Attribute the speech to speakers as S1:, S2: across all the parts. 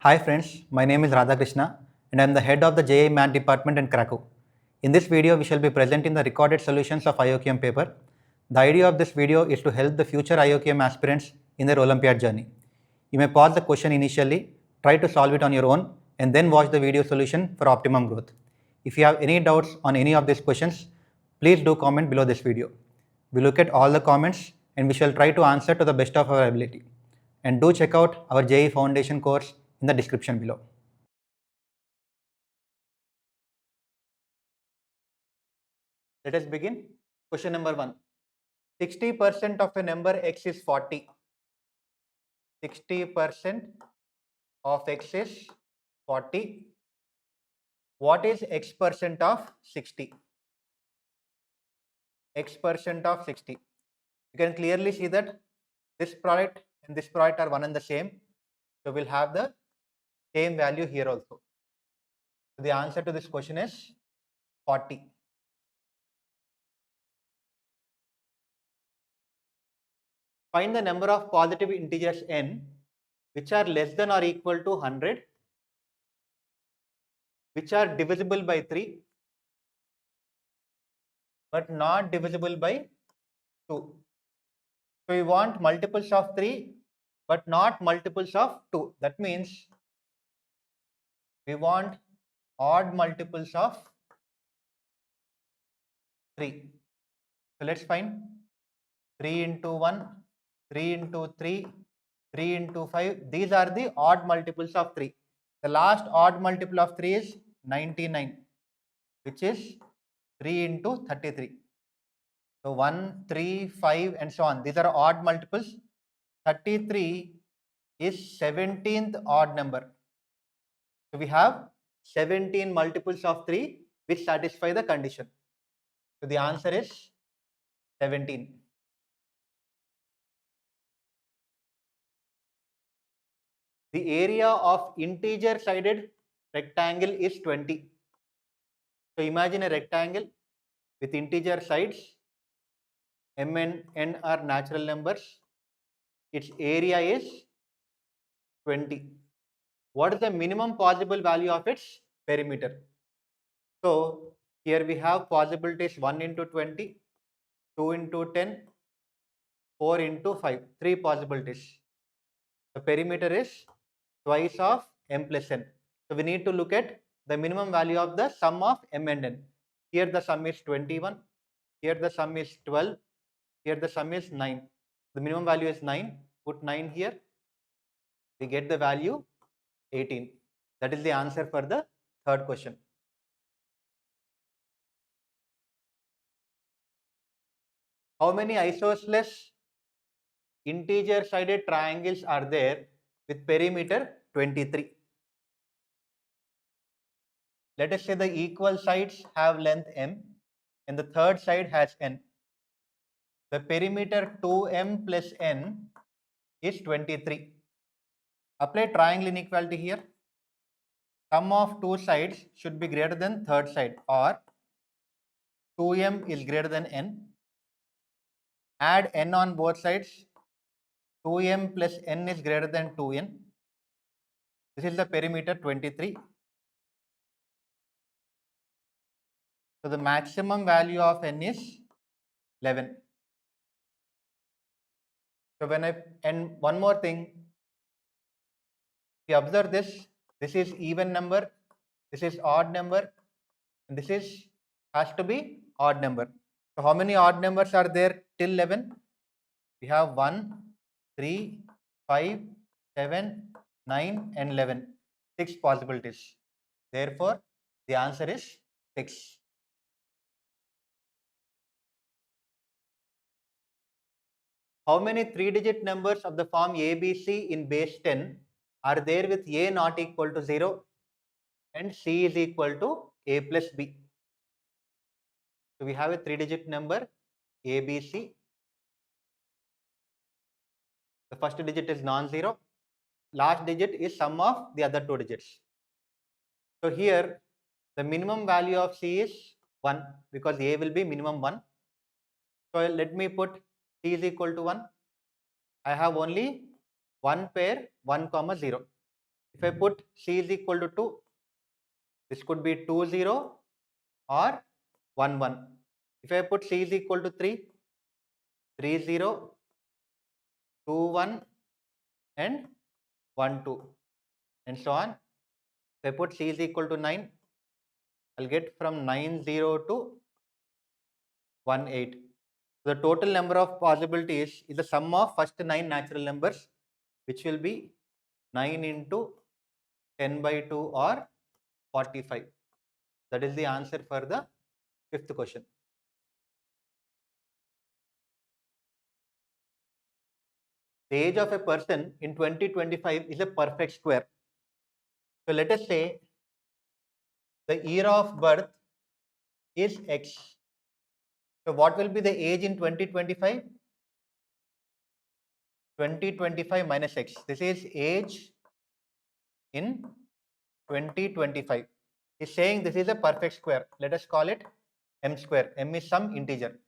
S1: Hi friends, my name is Radhakrishna and I am the head of the JEE Math department in Cracku. In this video, we shall be presenting the recorded solutions of IOQM paper. The idea of this video is to help the future IOQM aspirants in their Olympiad journey. You may pause the question initially, try to solve it on your own and then watch the video solution for optimum growth. If you have any doubts on any of these questions, please do comment below this video. We look at all the comments and we shall try to answer to the best of our ability. And do check out our JEE Foundation course in the description below. Let us begin. Question number 1. 60% of a number x is 40. 60% of x is 40. What is x percent of 60? X percent of 60. You can clearly see that this product and this product are one and the same. So we'll have the same value here also. So the answer to this question is 40. Find the number of positive integers n which are less than or equal to 100, which are divisible by 3 but not divisible by 2. So we want multiples of 3 but not multiples of 2. That means we want odd multiples of 3. So let's find 3 into 1, 3 into 3, 3 into 5. These are the odd multiples of 3. The last odd multiple of 3 is 99, which is 3 into 33. So 1, 3, 5 and so on. These are odd multiples. 33 is 17th odd number. So we have 17 multiples of 3 which satisfy the condition. So the answer is 17. The area of integer sided rectangle is 20. So imagine a rectangle with integer sides. M and n are natural numbers. Its area is 20. What is the minimum possible value of its perimeter? So here we have possibilities 1 into 20, 2 into 10, 4 into 5, 3 possibilities. The perimeter is twice of m plus n. So we need to look at the minimum value of the sum of m and n. Here the sum is 21, here the sum is 12, here the sum is 9. The minimum value is 9. Put 9 here. We get the value 18. That is the answer for the third question. How many isosceles integer sided triangles are there with perimeter 23? Let us say the equal sides have length m and the third side has n. The perimeter 2m plus n is 23. Apply triangle inequality here. Sum of two sides should be greater than third side, or 2m is greater than n. Add n on both sides. 2m plus n is greater than 2n. This is the perimeter 23. So the maximum value of n is 11. So and one more thing, if you observe this is even number, this is odd number, and this has to be odd number. So how many odd numbers are there till 11? We have 1, 3, 5, 7, 9 and 11. 6 possibilities. Therefore, the answer is 6. How many 3-digit numbers of the form ABC in base 10 are there with A not equal to 0 and C is equal to A plus B? So we have a 3-digit number ABC. The first digit is non-zero. Last digit is sum of the other 2 digits. So here the minimum value of C is 1 because A will be minimum 1. So let me put C is equal to 1. I have only one pair 1, 0. If I put C is equal to 2, this could be 2 0 or 1 1. If I put C is equal to 3, 3 0, 2 1 and 1 2 and so on. If I put C is equal to 9, I'll get from 9 0 to 1 8. The total number of possibilities is the sum of first 9 natural numbers, which will be 9 into 10 by 2 or 45. That is the answer for the fifth question. The age of a person in 2025 is a perfect square. So let us say the year of birth is X. So what will be the age in 2025? 2025 minus X. This is age in 2025. Is saying this is a perfect square. Let us call it M square. M is some integer.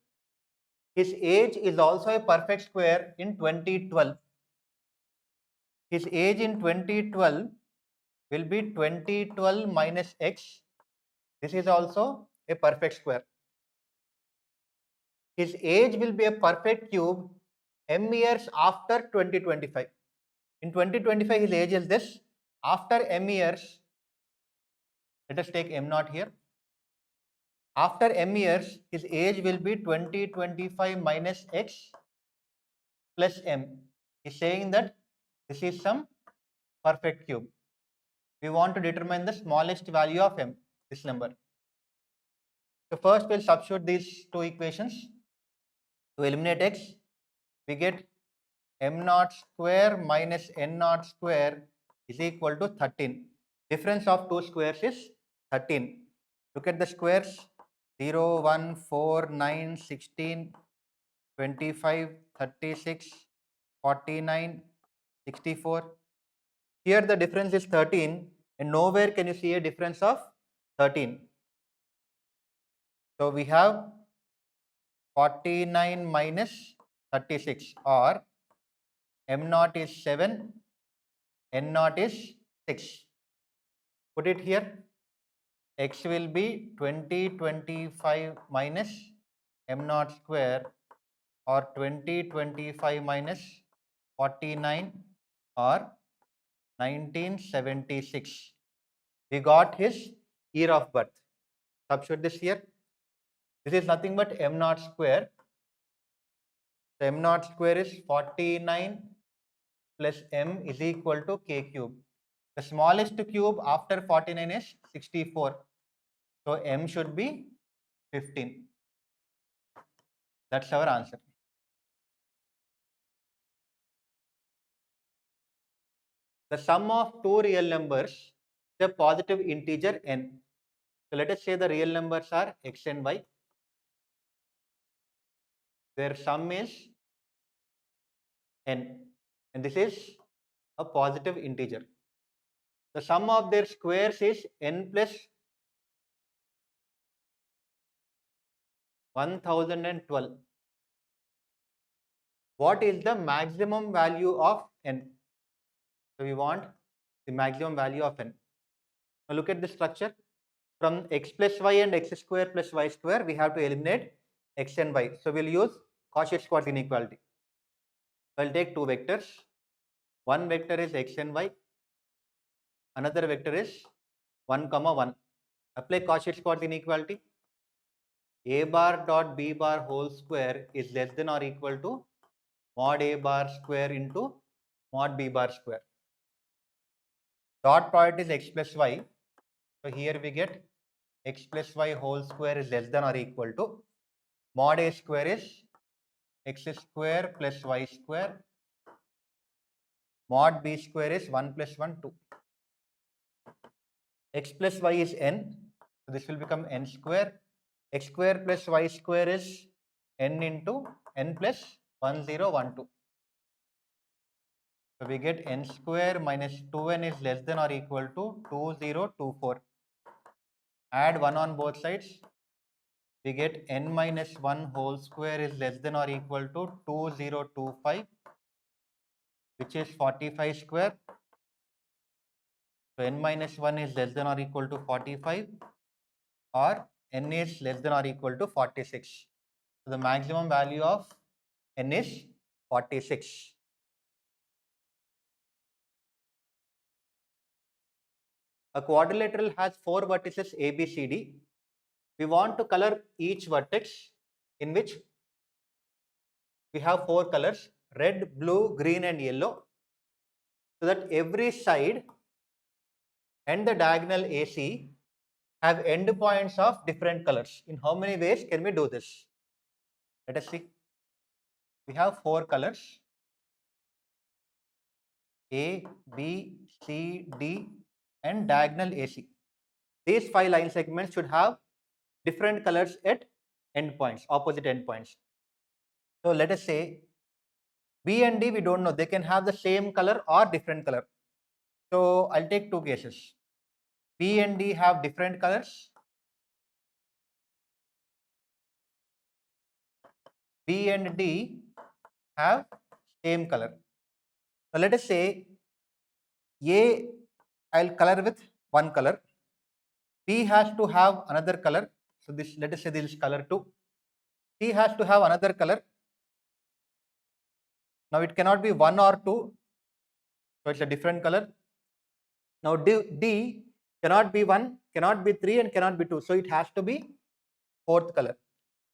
S1: His age is also a perfect square in 2012. His age in 2012 will be 2012 minus X. This is also a perfect square. His age will be a perfect cube M years after 2025. In 2025, his age is this. After M years, let us take M naught here. After M years, his age will be 2025 minus X plus M. He's saying that this is some perfect cube. We want to determine the smallest value of M, this number. So first we'll substitute these two equations. To eliminate X, we get M naught square minus N naught square is equal to 13. Difference of two squares is 13. Look at the squares. 0, 1, 4, 9, 16, 25, 36, 49, 64. Here the difference is 13 and nowhere can you see a difference of 13. So we have 49 minus 36 or M naught is 7, N naught is 6. Put it here. X will be 2025 minus M naught square or 2025 minus 49 or 1976. We got his year of birth. Substitute this here. This is nothing but M naught square. So M naught square is 49 plus M is equal to K cube. The smallest cube after 49 is 64. So M should be 15. That's our answer. The sum of two real numbers is a positive integer n. So let us say the real numbers are x and y. Their sum is n and this is a positive integer. The sum of their squares is n plus 1012. What is the maximum value of n? So we want the maximum value of n. Now look at the structure. From x plus y and x square plus y square, we have to eliminate x and y. So we'll use Cauchy-Schwarz inequality. I'll take two vectors. One vector is x and y. Another vector is 1, 1. Apply Cauchy-Schwarz inequality. A bar dot b bar whole square is less than or equal to mod a bar square into mod b bar square. Dot product is x plus y. So here we get x plus y whole square is less than or equal to mod a square is x square plus y square. Mod b square is 1 plus 1, 2. X plus y is n. So this will become n square. X square plus y square is n into n plus 1, 0, 1, 2. So we get n square minus 2n is less than or equal to 2, 0, 2, 4. Add 1 on both sides. We get n minus 1 whole square is less than or equal to 2025, which is 45 square. So n minus 1 is less than or equal to 45 or n is less than or equal to 46. So the maximum value of n is 46. A quadrilateral has 4 vertices A, B, C, D. We want to color each vertex in which we have 4 colors: red, blue, green and yellow, so that every side and the diagonal AC have endpoints of different colors. In how many ways can we do this? Let us see. We have 4 colors: A, B, C, D and diagonal AC. These 5 line segments should have different colors at endpoints, opposite endpoints. So let us say B and D, we don't know, they can have the same color or different color. So I'll take 2 cases. B and D have different colors. B and D have same color. So let us say A, I'll color with one color. B has to have another color. So this, let us say this is color 2. C has to have another color. Now it cannot be 1 or 2. So it's a different color. Now D cannot be 1, cannot be 3 and cannot be 2. So it has to be 4th color.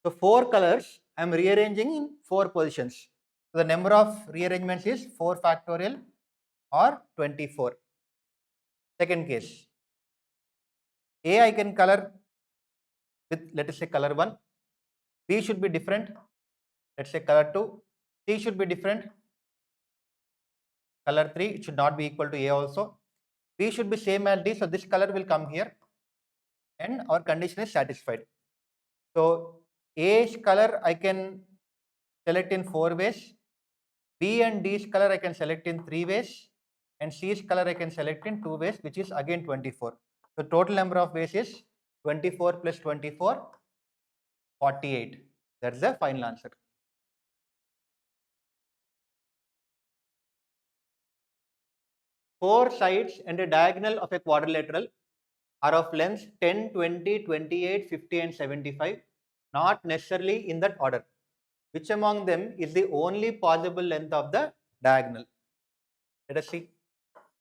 S1: So 4 colors I am rearranging in 4 positions. So the number of rearrangements is 4 factorial or 24. Second case, A I can color with, let us say, color 1. B should be different, let's say color 2. C should be different, color 3. It should not be equal to A also. B should be same as D, so this color will come here and our condition is satisfied. So A's color I can select in 4 ways. B and D's color I can select in 3 ways and C's color I can select in 2 ways, which is again 24. So total number of ways is 24 plus 24, 48. That's the final answer. Four sides and a diagonal of a quadrilateral are of lengths 10, 20, 28, 50 and 75, not necessarily in that order. Which among them is the only possible length of the diagonal? Let us see.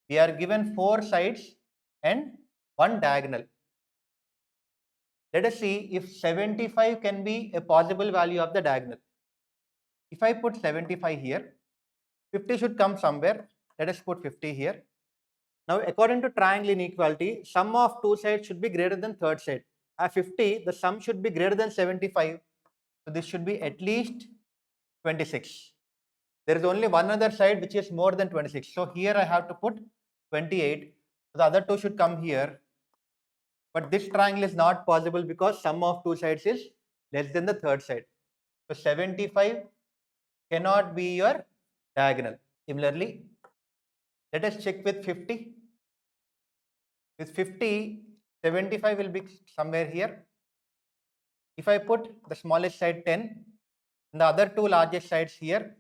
S1: We are given 4 sides and 1 diagonal. Let us see if 75 can be a possible value of the diagonal. If I put 75 here, 50 should come somewhere. Let us put 50 here. Now, according to triangle inequality, sum of 2 sides should be greater than third side. At 50, the sum should be greater than 75. So this should be at least 26. There is only one other side which is more than 26. So here I have to put 28. So the other two should come here. But this triangle is not possible because sum of 2 sides is less than the third side. So 75 cannot be your diagonal. Similarly, let us check with 50. With 50, 75 will be somewhere here. If I put the smallest side 10 and the other two largest sides here,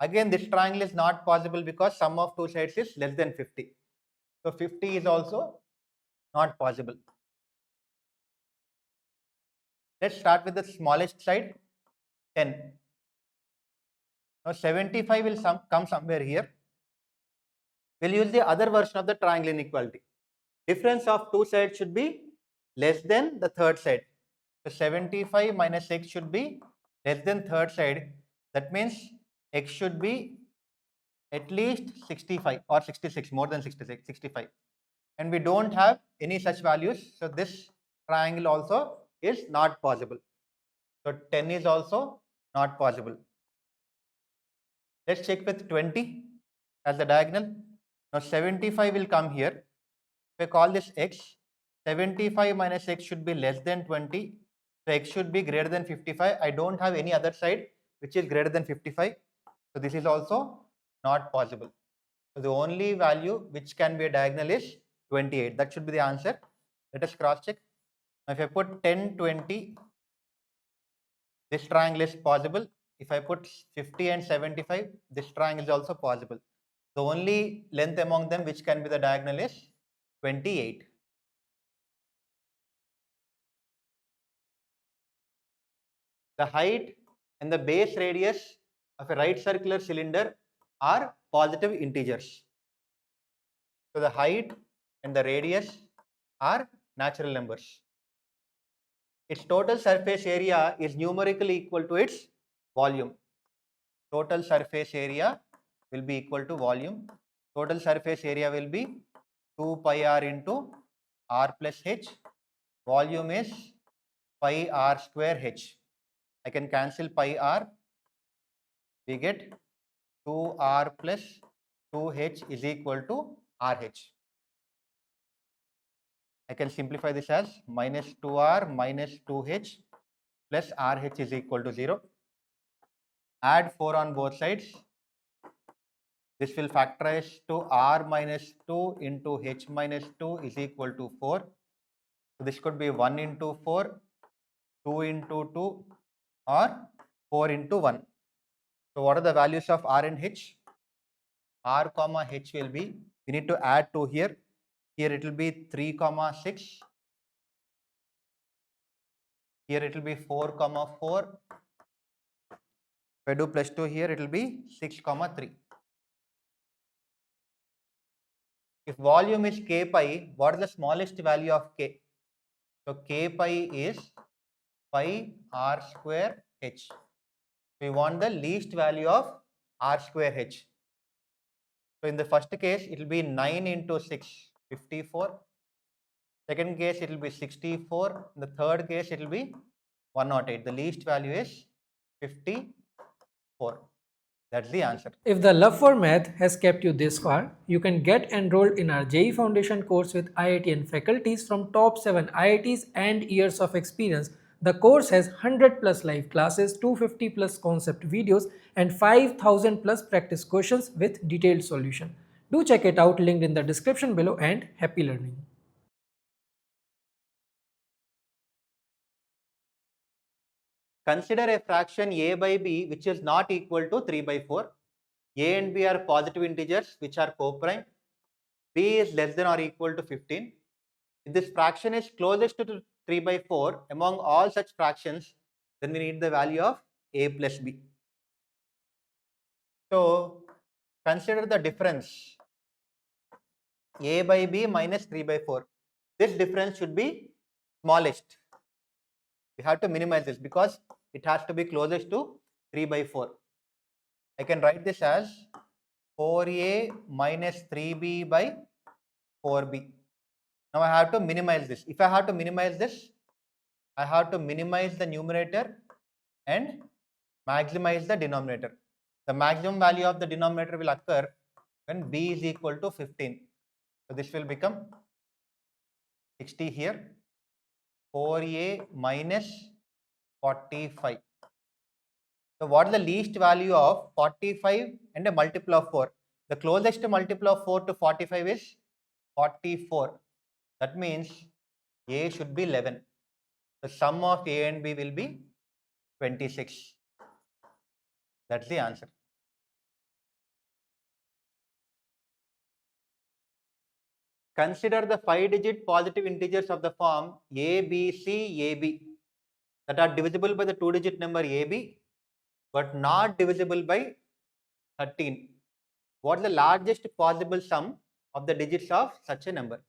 S1: again this triangle is not possible because sum of 2 sides is less than 50. So 50 is also not possible. Let's start with the smallest side, 10. Now 75 will come somewhere here. We'll use the other version of the triangle inequality. Difference of 2 sides should be less than the third side. So 75 minus x should be less than third side. That means x should be at least 65 or 66, more than 66, 65. And we don't have any such values. So this triangle also is not possible. So 10 is also not possible. Let's check with 20 as the diagonal. Now 75 will come here. If I call this x, 75 minus x should be less than 20. So x should be greater than 55. I don't have any other side which is greater than 55. So this is also not possible. So the only value which can be a diagonal is 28. That should be the answer. Let us cross check. Now if I put 10, 20, this triangle is possible. If I put 50 and 75, this triangle is also possible. The only length among them which can be the diagonal is 28. The height and the base radius of a right circular cylinder are positive integers. So the height and the radius are natural numbers. Its total surface area is numerically equal to its volume. Total surface area will be equal to volume. Total surface area will be 2 pi r into r plus h. Volume is pi r square h. I can cancel pi r. We get 2r plus 2h is equal to rh. I can simplify this as minus 2r minus 2h plus rh is equal to 0. Add 4 on both sides. This will factorize to r minus 2 into h minus 2 is equal to 4. So this could be 1 into 4, 2 into 2 or 4 into 1. So what are the values of r and h? R comma h will be, we need to add 2 here. Here it will be 3 comma 6. Here it will be 4 comma 4. If I do plus 2 here, it will be 6 comma 3. If volume is k pi, what is the smallest value of k? So k pi is pi r square h. We want the least value of r square h. So in the first case, it will be 9 into 6, 54. Second case, it will be 64. In the third case, it will be 108. The least value is 54. That's the answer.
S2: If the love for math has kept you this far, you can get enrolled in our JEE Foundation course with IIT and faculties from top 7 IITs and years of experience. The course has 100 plus live classes, 250 plus concept videos and 5000 plus practice questions with detailed solution. Do check it out, linked in the description below, and happy learning.
S1: Consider a fraction a by b which is not equal to 3 by 4. A and b are positive integers which are co-prime. B is less than or equal to 15. If this fraction is closest to 3 by 4 among all such fractions, then we need the value of a plus b. So consider the difference a by b minus 3 by 4. This difference should be smallest. We have to minimize this because it has to be closest to 3 by 4. I can write this as 4a minus 3b by 4b. Now I have to minimize this. If I have to minimize this, I have to minimize the numerator and maximize the denominator. The maximum value of the denominator will occur when b is equal to 15. So this will become 60 here. 4a minus 45. So what is the least value of 45 and a multiple of 4? The closest multiple of 4 to 45 is 44. That means a should be 11. The sum of a and b will be 26. That's the answer. Consider the 5-digit positive integers of the form a, b, c, a, b that are divisible by the 2-digit number a, b but not divisible by 13. What is the largest possible sum of the digits of such a number?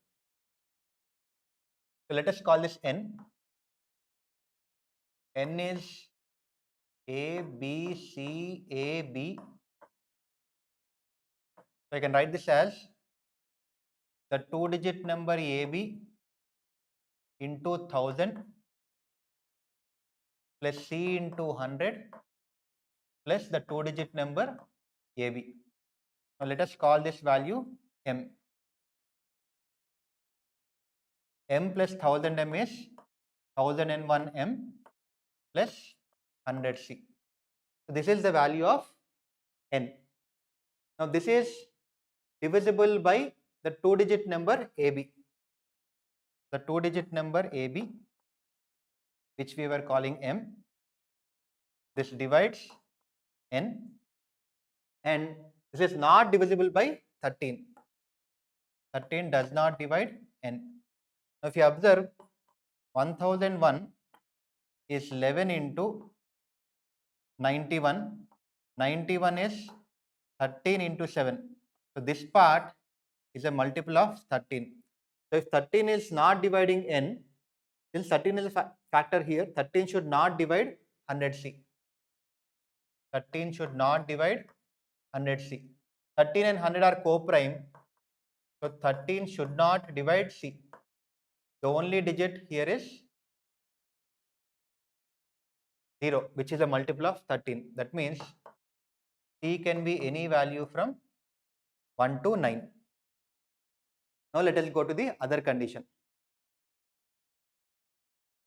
S1: So let us call this n. N is a, b, c, a, b. So I can write this as the 2-digit number AB into 1000 plus C into 100 plus the 2-digit number AB. Now let us call this value M. M plus 1000 M is 1001 M plus 100 C. So this is the value of N. Now this is divisible by the 2-digit number AB. The 2-digit number AB, which we were calling M, this divides N, and this is not divisible by 13. 13 does not divide n. Now if you observe, 1001 is 11 into 91. 91 is 13 into 7. So this part is a multiple of 13. So if 13 is not dividing n, since 13 is a factor here, 13 should not divide 100c. 13 should not divide 100c. 13 and 100 are co-prime. So 13 should not divide c. The only digit here is 0, which is a multiple of 13. That means c can be any value from 1 to 9. Now let us go to the other condition.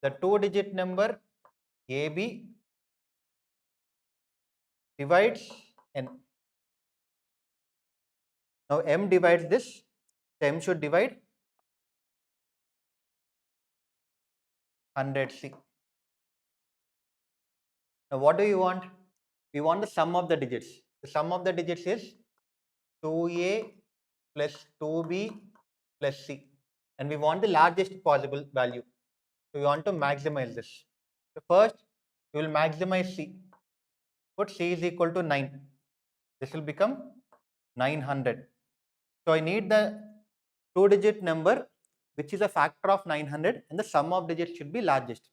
S1: The 2-digit number AB divides n. Now m divides this, so m should divide 100c. Now what do you want? We want the sum of the digits. The sum of the digits is 2a plus 2b plus c, and we want the largest possible value. So we want to maximize this. So first we will maximize c. Put c is equal to 9. This will become 900. So I need the 2-digit number which is a factor of 900, and the sum of digits should be largest.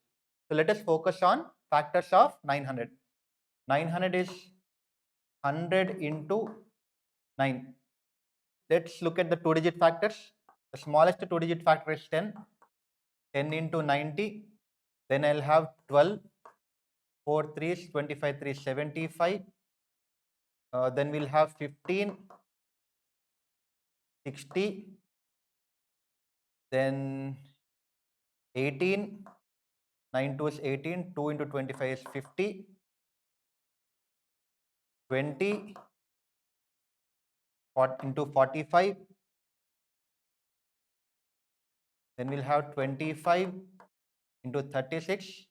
S1: So let us focus on factors of 900. 900 is 100 into 9. Let's look at the 2-digit factors. The smallest 2-digit factor is 10. 10 into 90. Then I'll have 12. 4 3s, 25 3 75. Then we'll have 15, 60. Then 18. 9 2 is 18. 2 into 25 is 50. 20 into 45. Then we'll have 25 into 36.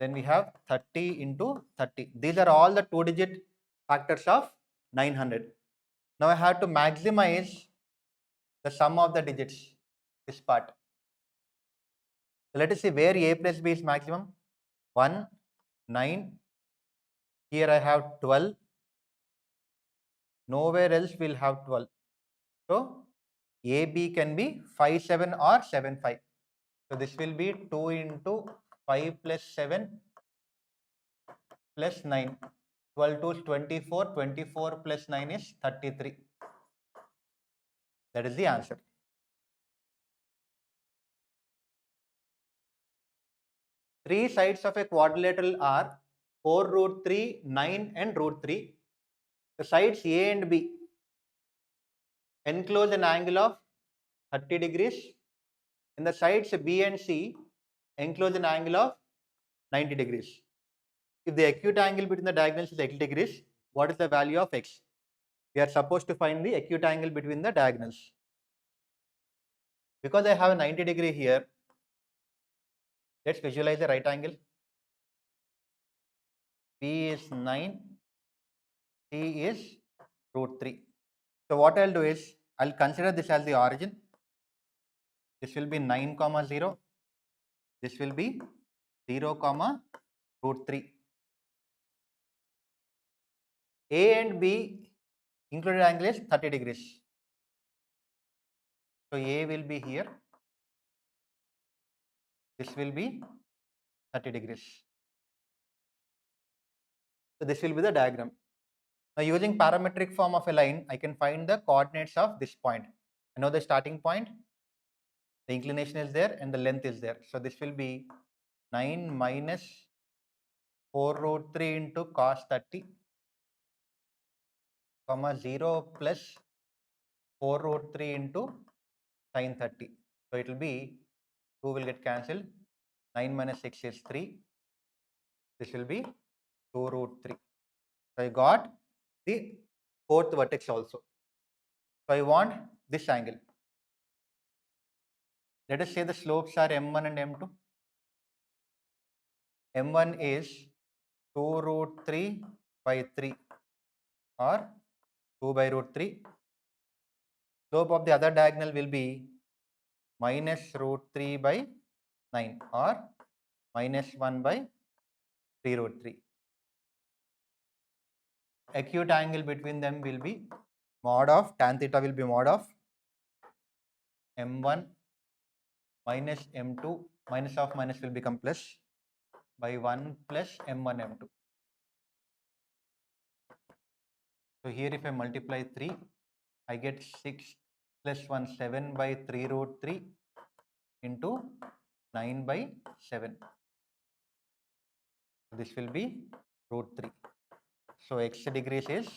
S1: Then we have 30 into 30. These are all the 2-digit factors of 900. Now I have to maximize the sum of the digits, this part. So let us see where a plus b is maximum. 1, 9. Here I have 12. Nowhere else we'll have 12. So AB can be 5 7 or 7 5. So this will be 2 into 5 plus 7 plus 9. 12 to 24. 24 plus 9 is 33. That is the answer. Three sides of a quadrilateral are 4 root 3, 9 and root 3. The sides A and B enclose an angle of 30 degrees, and the sides B and C enclose an angle of 90 degrees. If the acute angle between the diagonals is 80 degrees, what is the value of x? We are supposed to find the acute angle between the diagonals. Because I have a 90 degree here, let's visualize the right angle. B is 9, C is root 3. So what I'll do is, I'll consider this as the origin. This will be 9 comma 0. This will be 0 comma root 3. A and B included angle is 30 degrees. So A will be here. This will be 30 degrees. So this will be the diagram. Now using parametric form of a line, I can find the coordinates of this point. I know the starting point, the inclination is there, and the length is there. So this will be 9 minus 4 root 3 into cos 30, comma 0 plus 4 root 3 into sin 30. So it will be 2 will get cancelled. 9 minus 6 is 3. This will be 2 root 3. So I got the fourth vertex also. So I want this angle. Let us say the slopes are m1 and m2. m1 is 2 root 3 by 3 or 2 by root 3. Slope of the other diagonal will be minus root 3 by 9 or minus 1 by 3 root 3. Acute angle between them will be mod of tan theta will be mod of m1 minus m2, minus of minus will become plus by 1 plus m1 m2. So here if I multiply 3, I get 6 plus 1 7 by 3 root 3 into 9 by 7. This will be root 3. So x degrees is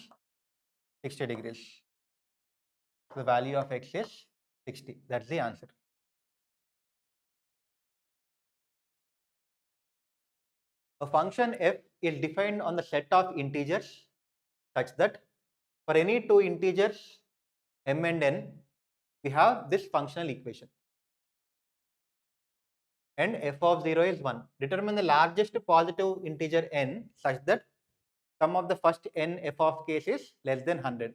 S1: 60 degrees. The value of x is 60. That's the answer. A function f is defined on the set of integers such that for any two integers m and n, we have this functional equation. And f of 0 is 1. Determine the largest positive integer n such that sum of the first n f of k is less than 100.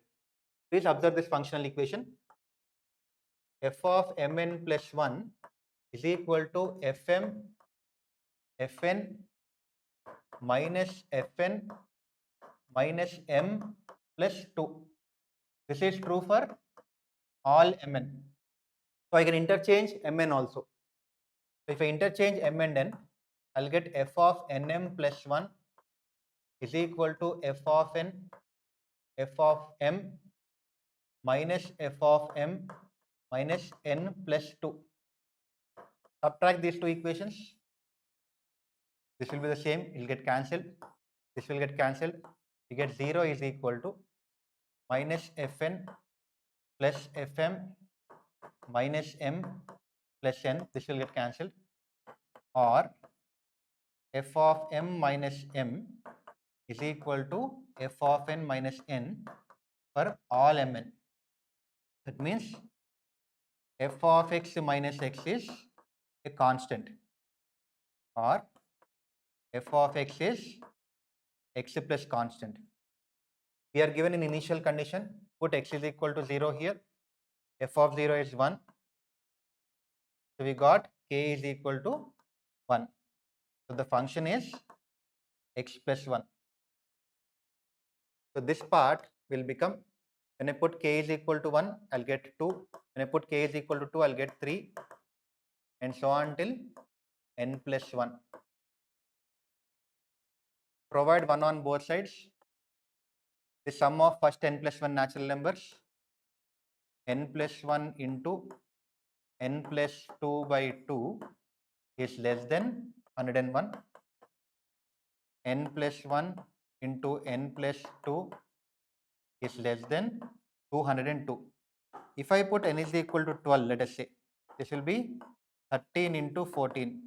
S1: Please observe this functional equation. F of mn plus 1 is equal to fm fn minus fn minus m plus 2. This is true for all mn. So I can interchange mn also. So if I interchange m and n, I'll get f of nm plus 1 is equal to f of n f of m minus f of m minus n plus 2. Subtract these two equations. This will be the same, it will get cancelled. This will get cancelled. You get 0 is equal to minus fn plus fm minus m plus n. This will get cancelled. Or f of m minus m is equal to f of n minus n for all mn. That means f of x minus x is a constant, or f of x is x plus constant. We are given an initial condition, put x is equal to 0 here, f of 0 is 1. So we got k is equal to 1. So the function is x plus 1. So this part will become, when I put k is equal to 1, I'll get 2. When I put k is equal to 2, I'll get 3, and so on till n plus 1. Provide 1 on both sides. The sum of first n plus 1 natural numbers, n plus 1 into n plus 2 by 2 is less than 101. N plus 1 into n plus 2 is less than 202. If I put n is equal to 12, let us say, this will be 13 into 14.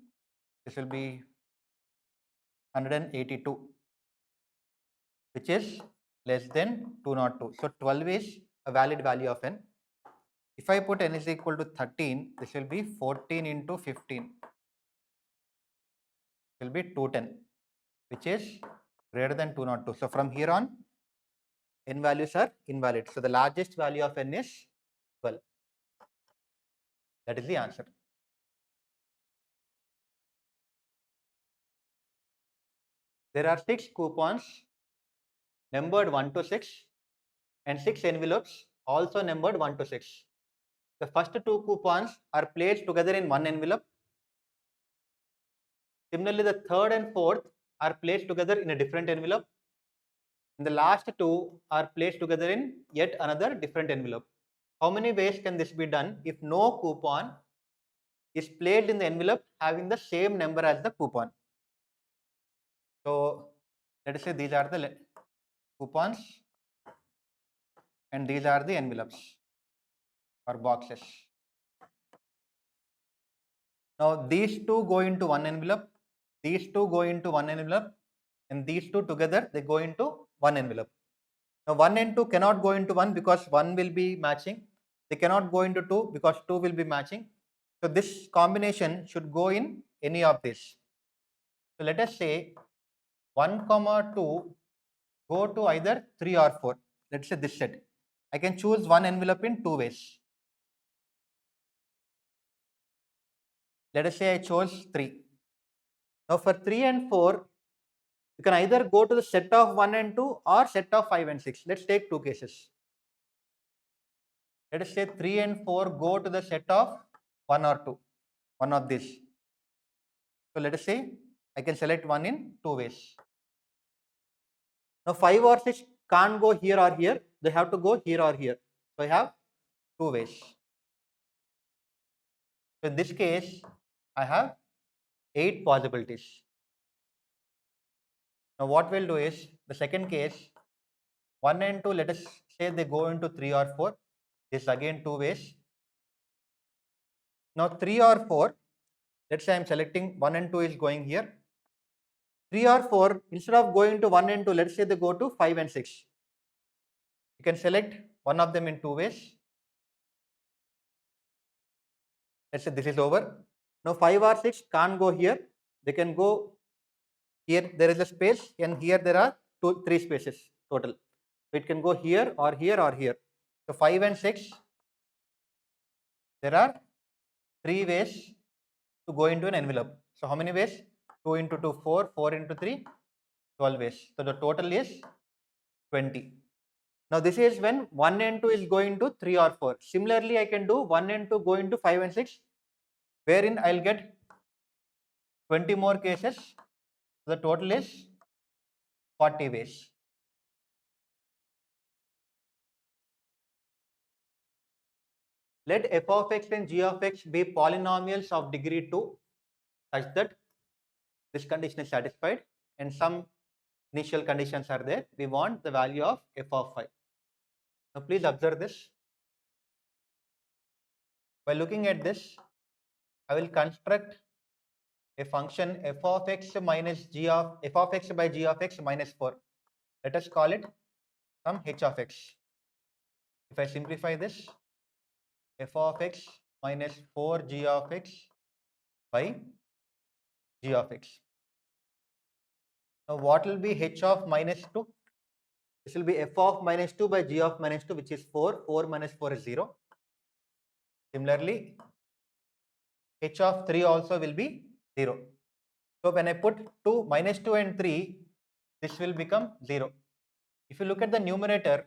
S1: This will be 182, which is less than 202. So 12 is a valid value of n. If I put n is equal to 13, this will be 14 into 15. It will be 210, which is greater than 202. So from here on, n values are invalid. So the largest value of n is 12. That is the answer. There are 6 coupons numbered 1 to 6 and 6 envelopes also numbered 1 to 6. The first 2 coupons are placed together in one envelope. Similarly, the third and fourth are placed together in a different envelope. And the last 2 are placed together in yet another different envelope. How many ways can this be done if no coupon is placed in the envelope having the same number as the coupon? So let us say these are the coupons and these are the envelopes or boxes. Now these 2 go into one envelope, these 2 go into one envelope, and these 2 together they go into one envelope. Now 1 and 2 cannot go into 1 because 1 will be matching. They cannot go into 2 because 2 will be matching. So this combination should go in any of this. So let us say 1, 2 go to either 3 or 4. Let's say this set. I can choose one envelope in 2 ways. Let us say I chose 3. Now for 3 and 4, you can either go to the set of 1 and 2 or set of 5 and 6. Let's take two cases. Let us say 3 and 4 go to the set of 1 or 2, one of these. So let us say I can select 1 in 2 ways. Now 5 or 6 can't go here or here, they have to go here or here. So I have 2 ways. So in this case, I have 8 possibilities. Now what we'll do is, the second case, 1 and 2, let us say they go into 3 or 4. This is again 2 ways. Now 3 or 4, let's say I'm selecting 1 and 2 is going here. 3 or 4, instead of going to 1 and 2, let's say they go to 5 and 6. You can select one of them in 2 ways. Let's say this is over. Now 5 or 6 can't go here. They can go here. There is a space, and here there are 3 spaces total. So it can go here or here or here. So 5 and 6, there are 3 ways to go into an envelope. So how many ways? 2 into 2, 4, 4 into 3, 12 ways. So the total is 20. Now this is when 1 and 2 is going to 3 or 4. Similarly, I can do 1 and 2 going to 5 and 6, wherein I'll get 20 more cases. The total is 40 ways. Let f of x and g of x be polynomials of degree 2 such that this condition is satisfied and some initial conditions are there. We want the value of f of 5. Now please observe this. By looking at this, I will construct a function f of x minus f of x by g of x minus 4. Let us call it some h of x. If I simplify this, f of x minus 4g of x by g of x. Now what will be h of minus 2? This will be f of minus 2 by g of minus 2, which is 4. 4 minus 4 is 0. Similarly, h of 3 also will be 0. So when I put 2, minus 2 and 3, this will become 0. If you look at the numerator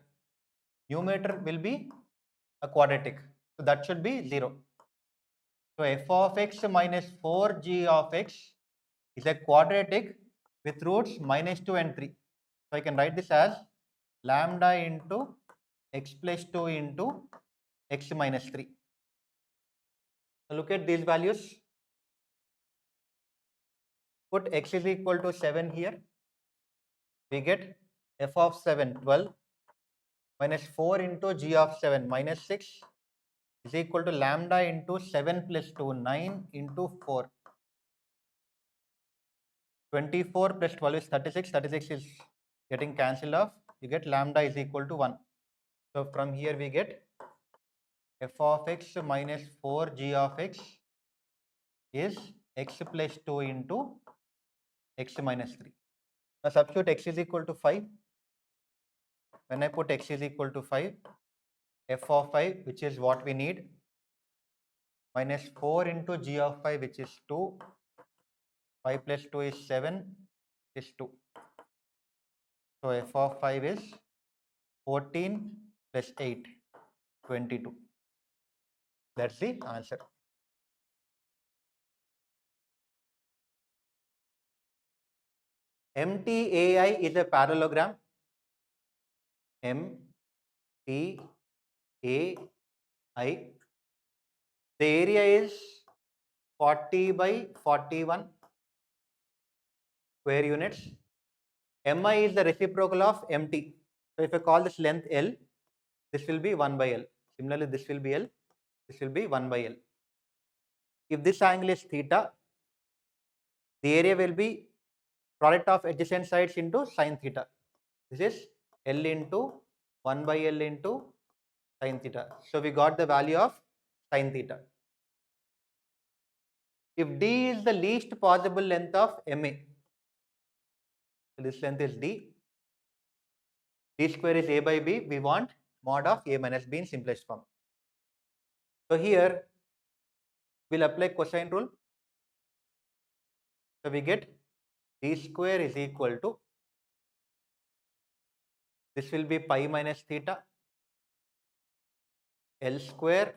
S1: will be a quadratic. So that should be 0. So f of x minus 4g of x is a quadratic with roots minus 2 and 3. So I can write this as lambda into x plus 2 into x minus 3. So look at these values. Put x is equal to 7 here. We get f of 7, 12, minus 4 into g of 7, minus 6, is equal to lambda into 7 plus 2, 9 into 4. 24 plus 12 is 36. 36 is getting cancelled off. You get lambda is equal to 1. So from here we get f of x minus 4g of x is x plus 2 into x minus 3. Now substitute x is equal to 5. When I put x is equal to 5, f of 5, which is what we need, minus 4 into g of 5, which is 2. 5 plus 2 is 7, is 2. So f of 5 is 14 plus 8, 22. That's the answer. MTAI is a parallelogram. MTAI. The area is 40 by 41 square units. MI is the reciprocal of MT. So if I call this length L, this will be 1 by L. Similarly, this will be L. This will be 1 by L. If this angle is theta, the area will be product of adjacent sides into sine theta. This is L into 1 by L into sine theta. So we got the value of sine theta. If D is the least possible length of MA, so this length is D. D square is A by B. We want mod of A minus B in simplest form. So here we'll apply cosine rule. So we get d square is equal to, this will be pi minus theta, L square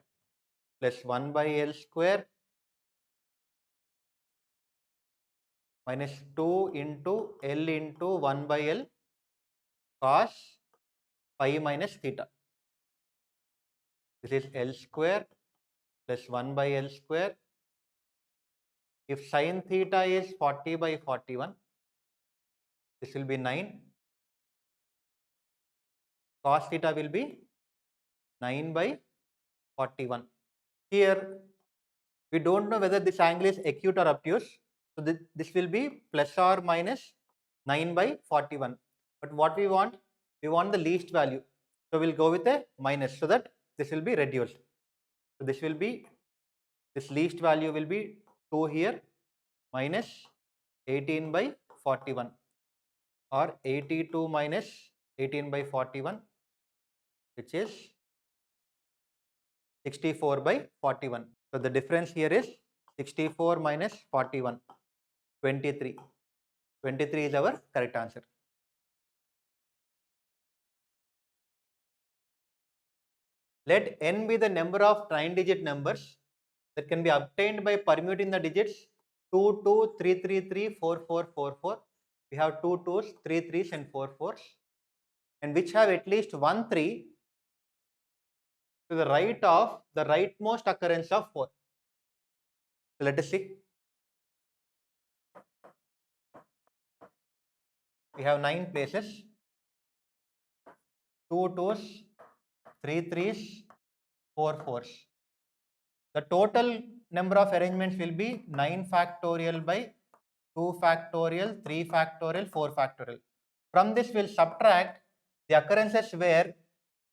S1: plus 1 by L square minus 2 into L into 1 by L cos pi minus theta. This is L square plus 1 by L square. If sin theta is 40 by 41, this will be 9. Cos theta will be 9 by 41. Here, we don't know whether this angle is acute or obtuse. So this will be plus or minus 9 by 41. But what we want the least value. So we'll go with a minus so that this will be reduced. So this least value will be 2 here minus 18 by 41, or 82 minus 18 by 41, which is 64 by 41. So the difference here is 64 minus 41, 23. 23 is our correct answer. Let n be the number of 9-digit numbers that can be obtained by permuting the digits 2, 2, 3, 3, 3, 4, 4, 4, 4. We have 2 2s, 3 3s and 4 4s, and which have at least 1 3 to the right of the rightmost occurrence of 4. So let us see. We have 9 places, 2 2s, 3 3s, 4 4s. The total number of arrangements will be 9 factorial by 2 factorial, 3 factorial, 4 factorial. From this, we'll subtract the occurrences where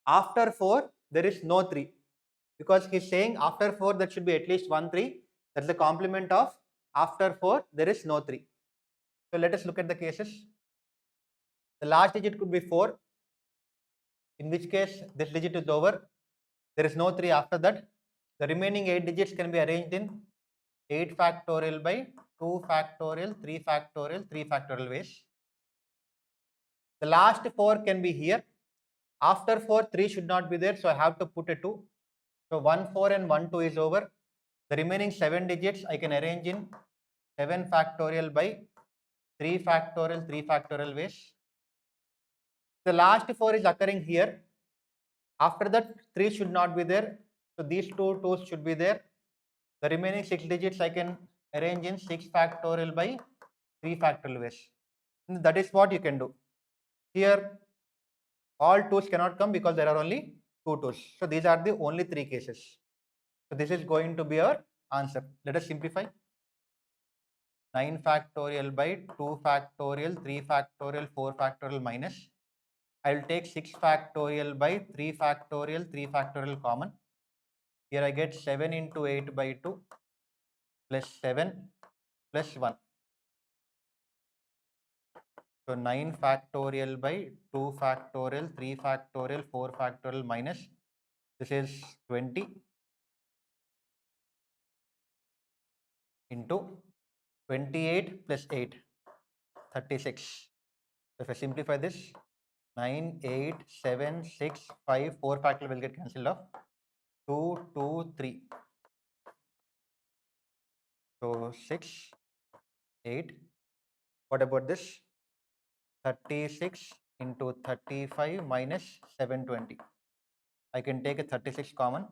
S1: after 4 there is no 3, because he's saying after 4 that should be at least 1 3. That's the complement of after 4 there is no 3. So let us look at the cases. The last digit could be 4, in which case this digit is over. There is no 3 after that. The remaining 8 digits can be arranged in 8 factorial by 2 factorial, 3 factorial, 3 factorial ways. The last 4 can be here. After 4, 3 should not be there, so I have to put a 2. So 1 4 and 1 2 is over. The remaining 7 digits I can arrange in 7 factorial by 3 factorial, 3 factorial ways. The last 4 is occurring here. After that, 3 should not be there. So these 2 2s should be there. The remaining 6 digits I can arrange in 6 factorial by 3 factorial ways. And that is what you can do. Here, all 2s cannot come because there are only 2 2s. So these are the only 3 cases. So this is going to be our answer. Let us simplify. 9 factorial by 2 factorial, 3 factorial, 4 factorial minus. I will take 6 factorial by 3 factorial, 3 factorial common. Here I get 7 into 8 by 2 plus 7 plus 1. So 9 factorial by 2 factorial, 3 factorial, 4 factorial minus. This is 20 into 28 plus 8, 36. So if I simplify this, 9, 8, 7, 6, 5, 4 factorial will get cancelled off. 2, 2, 3. So 6, 8. What about this? 36 into 35 minus 720. I can take a 36 common.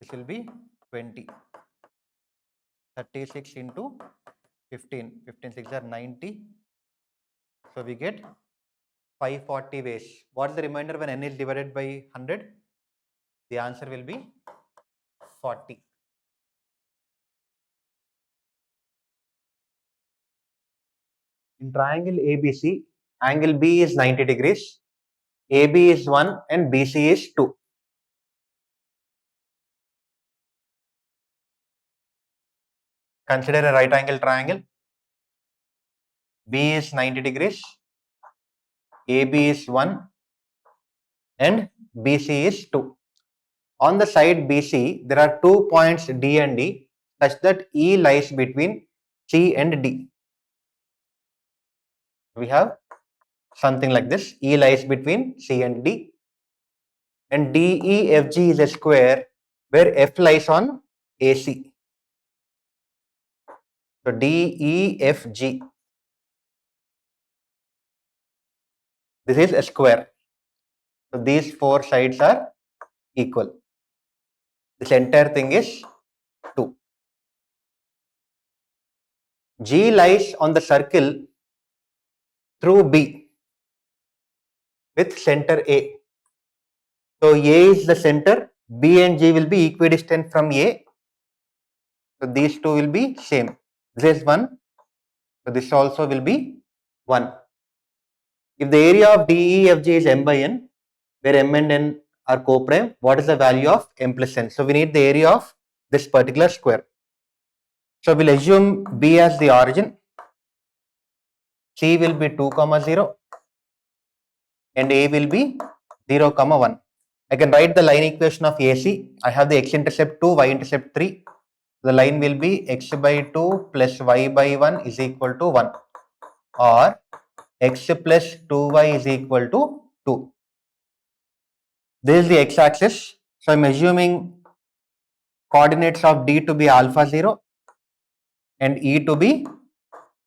S1: This will be 20. 36 into 15. 15 6 are 90. So we get 540 ways. What is the remainder when n is divided by 100? The answer will be 40. In triangle ABC, angle B is 90 degrees, AB is 1 and BC is 2. Consider a right angle triangle. B is 90 degrees, AB is 1 and BC is 2. On the side BC, there are 2 points D and E such that E lies between C and D. We have something like this. E lies between C and D. And DEFG is a square where F lies on AC. So DEFG. This is a square. So these four sides are equal. This entire thing is 2. G lies on the circle through B with center A. So A is the center, B and G will be equidistant from A. So these two will be same. This is 1. So this also will be 1. If the area of DEFG is M by N, where M and N are co-prime, what is the value of M plus N? So we need the area of this particular square. So we'll assume B as the origin, C will be 2, 0 and A will be 0, 1. I can write the line equation of AC. I have the x-intercept 2, y-intercept 3. The line will be x by 2 plus y by 1 is equal to 1, or x plus 2y is equal to 2. This is the x-axis. So I'm assuming coordinates of D to be alpha 0 and E to be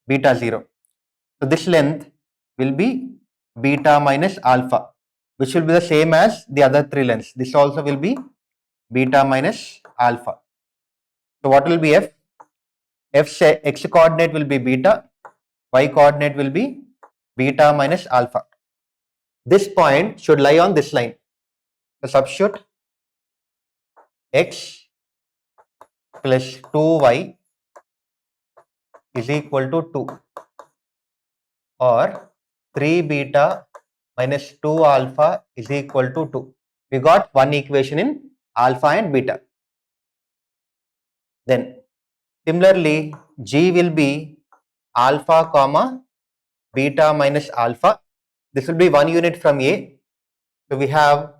S1: beta 0. So this length will be beta minus alpha, which will be the same as the other three lengths. This also will be beta minus alpha. So what will be F? F's x coordinate will be beta, y coordinate will be beta minus alpha. This point should lie on this line. So substitute x plus 2y is equal to 2, or 3 beta minus 2 alpha is equal to 2. We got one equation in alpha and beta. Then similarly, G will be alpha comma beta minus alpha. This will be 1 unit from A. So we have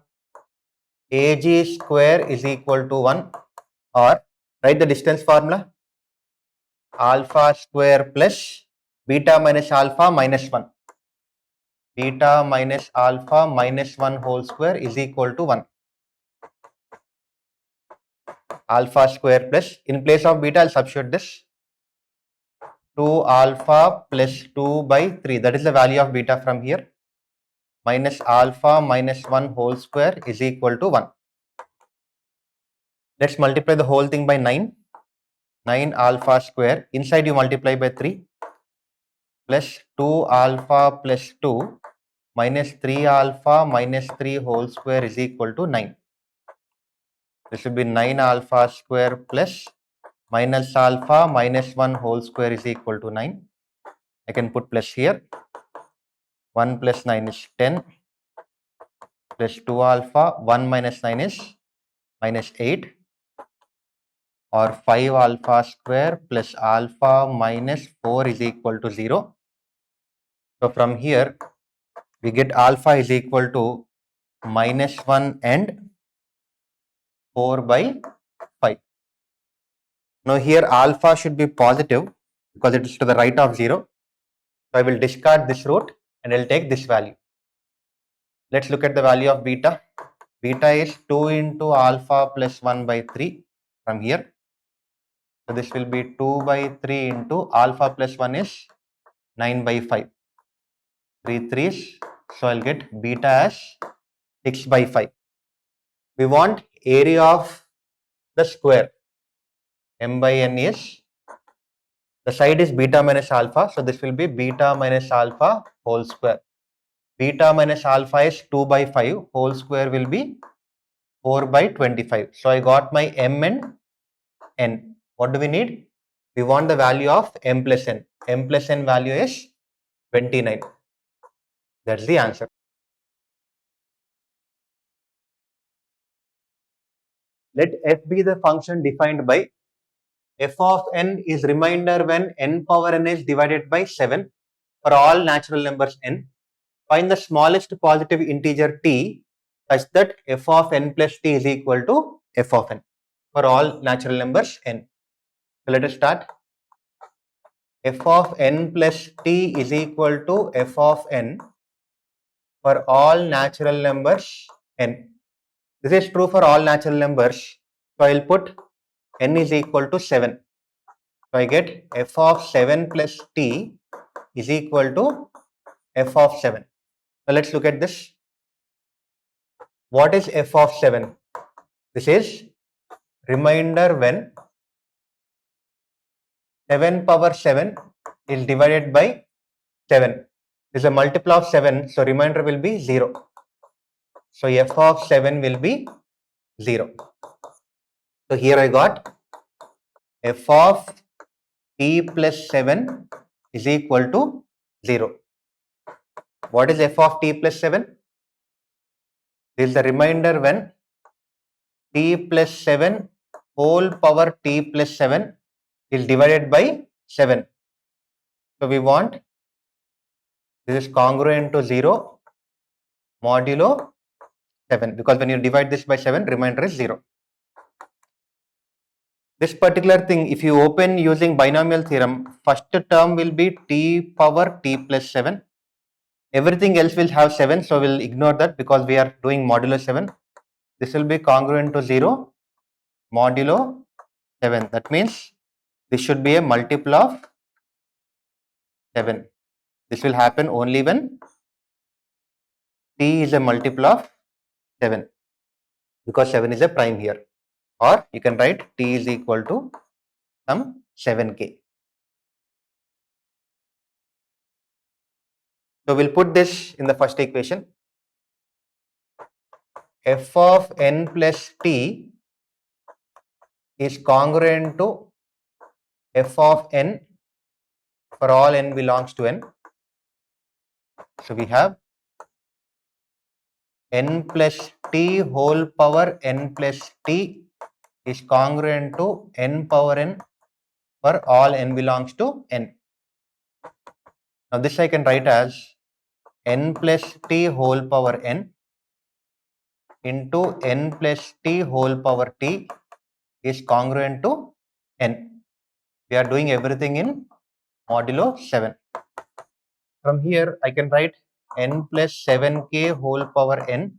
S1: AG square is equal to 1, or write the distance formula, alpha square plus beta minus alpha minus 1. Beta minus alpha minus 1 whole square is equal to 1. Alpha square plus, in place of beta I'll substitute this, 2 alpha plus 2 by 3, that is the value of beta from here, minus alpha minus 1 whole square is equal to 1. Let's multiply the whole thing by 9. 9 alpha square, inside you multiply by 3, plus 2 alpha plus 2 minus 3 alpha minus 3 whole square is equal to 9. This will be 9 alpha square plus minus alpha minus 1 whole square is equal to 9. I can put plus here. 1 plus 9 is 10, plus 2 alpha, 1 minus 9 is minus 8, or 5 alpha square plus alpha minus 4 is equal to 0. So from here we get alpha is equal to minus 1 and 4 by 5. Now here alpha should be positive because it is to the right of 0. So I will discard this root and I will take this value. Let's look at the value of beta. Beta is 2 into alpha plus 1 by 3 from here. So this will be 2 by 3 into alpha plus 1 is 9 by 5. 3 threes. So I'll get beta as 6 by 5. We want area of the square. M by N is, the side is beta minus alpha. So this will be beta minus alpha whole square. Beta minus alpha is 2 by 5. Whole square will be 4 by 25. So I got my M and N. What do we need? We want the value of M plus N. M plus N value is 29. That's the answer. Let f be the function defined by f of n is remainder when n power n is divided by 7 for all natural numbers n. Find the smallest positive integer t such that f of n plus t is equal to f of n for all natural numbers n. So let us start. f of n plus t is equal to f of n for all natural numbers n. This is true for all natural numbers. So I'll put n is equal to 7. So I get f of 7 plus t is equal to f of 7. So let's look at this. What is f of 7? This is remainder when 7 power 7 is divided by 7. This is a multiple of 7, so remainder will be 0. So f of 7 will be 0. So here I got f of t plus 7 is equal to 0. What is f of t plus 7? This is the remainder when t plus 7 whole power t plus 7 is divided by 7. So we want this is congruent to 0 modulo 7, because when you divide this by 7, remainder is 0. This particular thing, if you open using binomial theorem, first term will be t power t plus 7. Everything else will have 7, so we'll ignore that because we are doing modulo 7. This will be congruent to 0 modulo 7. That means this should be a multiple of 7. This will happen only when t is a multiple of 7, because 7 is a prime here. Or you can write t is equal to some 7k. So we'll put this in the first equation. F of n plus t is congruent to f of n for all n belongs to n. So we have n plus t whole power n plus t is congruent to n power n for all n belongs to n. Now this I can write as n plus t whole power n into n plus t whole power t is congruent to n. We are doing everything in modulo 7. From here I can write n plus 7k whole power n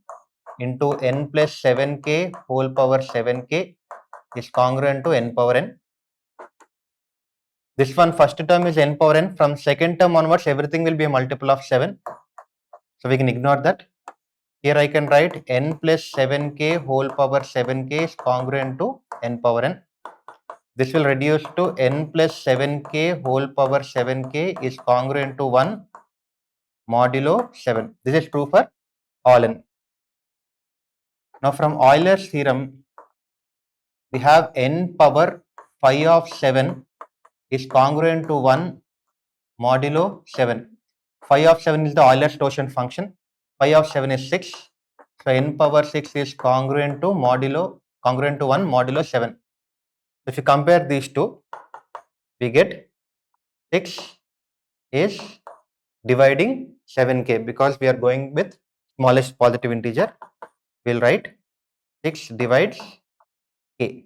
S1: into n plus 7k whole power 7k is congruent to n power n. This one first term is n power n. From second term onwards everything will be a multiple of 7. So we can ignore that. Here I can write n plus 7k whole power 7k is congruent to n power n. This will reduce to n plus 7k whole power 7k is congruent to 1 modulo 7. This is true for all n. Now from Euler's theorem, we have n power 5 of 7 is congruent to 1 modulo 7. 5 of 7 is the Euler's torsion function. 5 of 7 is 6. So n power 6 is congruent to 1 modulo 7. If you compare these two, we get 6 is dividing 7k, because we are going with smallest positive integer. We'll write 6 divides k.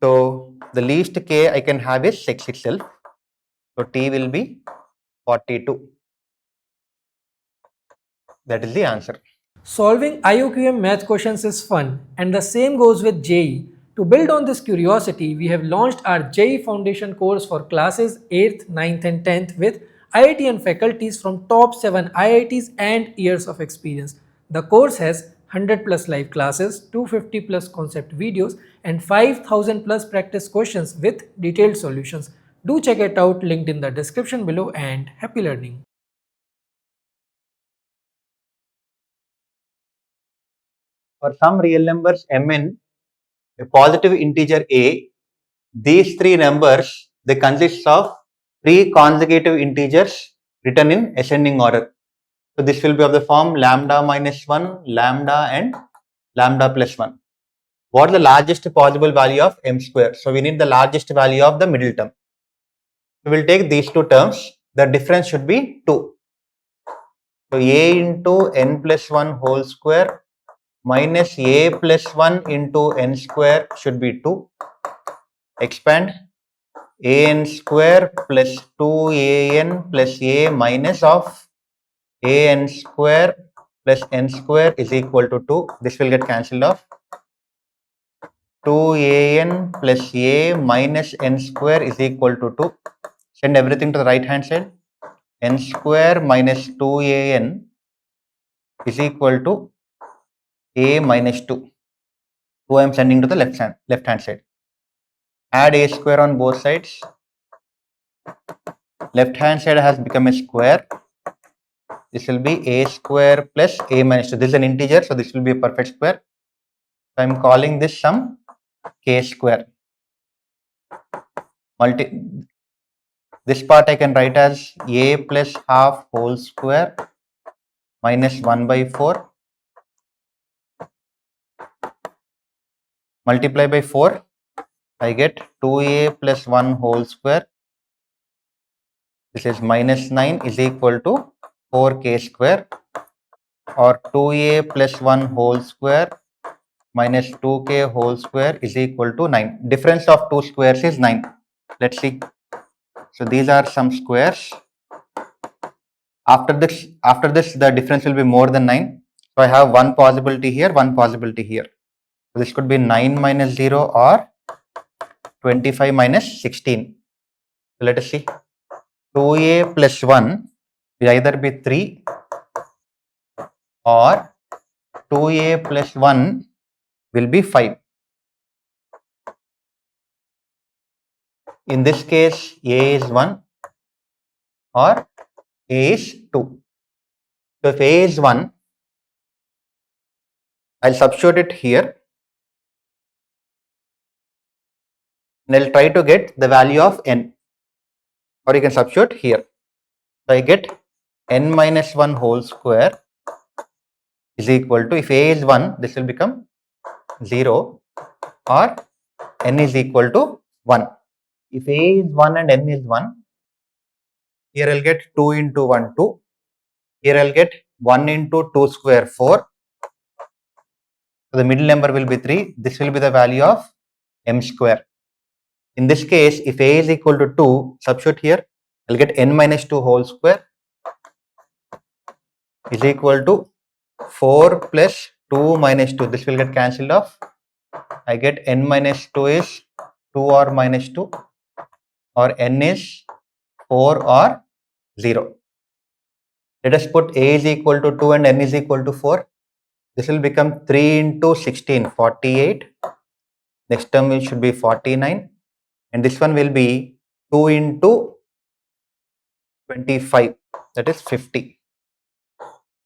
S1: So the least k I can have is 6 itself. So t will be 42. That is the answer.
S2: Solving IOQM math questions is fun, and the same goes with JEE. To build on this curiosity, we have launched our JEE Foundation course for classes 8th, 9th and 10th with IIT and faculties from top 7 IITs and years of experience. The course has 100 plus live classes, 250 plus concept videos and 5000 plus practice questions with detailed solutions. Do check it out, linked in the description below, and happy learning.
S1: For some real numbers mn, a positive integer a, these three numbers, they consist of three consecutive integers written in ascending order. So this will be of the form lambda minus 1, lambda and lambda plus 1. What is the largest possible value of m square? So we need the largest value of the middle term. We will take these two terms. The difference should be 2. So a into n plus 1 whole square minus a plus 1 into n square should be 2. Expand. an square plus 2an plus a minus of an square plus n square is equal to 2. This will get cancelled off. 2an plus a minus n square is equal to 2. Send everything to the right hand side. N square minus 2an is equal to a minus 2. 2 I am sending to the left hand side. Add a square on both sides. Left hand side has become a square. This will be a square plus a minus 2. This is an integer, so this will be a perfect square. So I am calling this sum k square. This part I can write as a plus half whole square minus 1 by 4 multiply by 4. I get 2a plus 1 whole square. This is minus 9 is equal to 4k square, or 2a plus 1 whole square minus 2k whole square is equal to 9. Difference of two squares is 9. Let's see. So these are some squares. After this the difference will be more than 9. So I have one possibility here, one possibility here. So this could be 9 minus 0 or 25 minus 16. So let us see. 2a plus 1 will either be 3 or 2a plus 1 will be 5. In this case, a is 1 or a is 2. So if a is 1, I'll substitute it here and I'll try to get the value of n, or you can substitute here. So I get n minus 1 whole square is equal to, if a is 1, this will become 0 or n is equal to 1. If a is 1 and n is 1, here I'll get 2 into 1, 2. Here I'll get 1 into 2 square, 4. So the middle number will be 3. This will be the value of m square. In this case, if a is equal to 2, substitute here, I'll get n minus 2 whole square is equal to 4 plus 2 minus 2. This will get cancelled off. I get n minus 2 is 2 or minus 2, or n is 4 or 0. Let us put a is equal to 2 and n is equal to 4. This will become 3 into 16, 48. Next term should be 49. And this one will be 2 into 25, that is 50.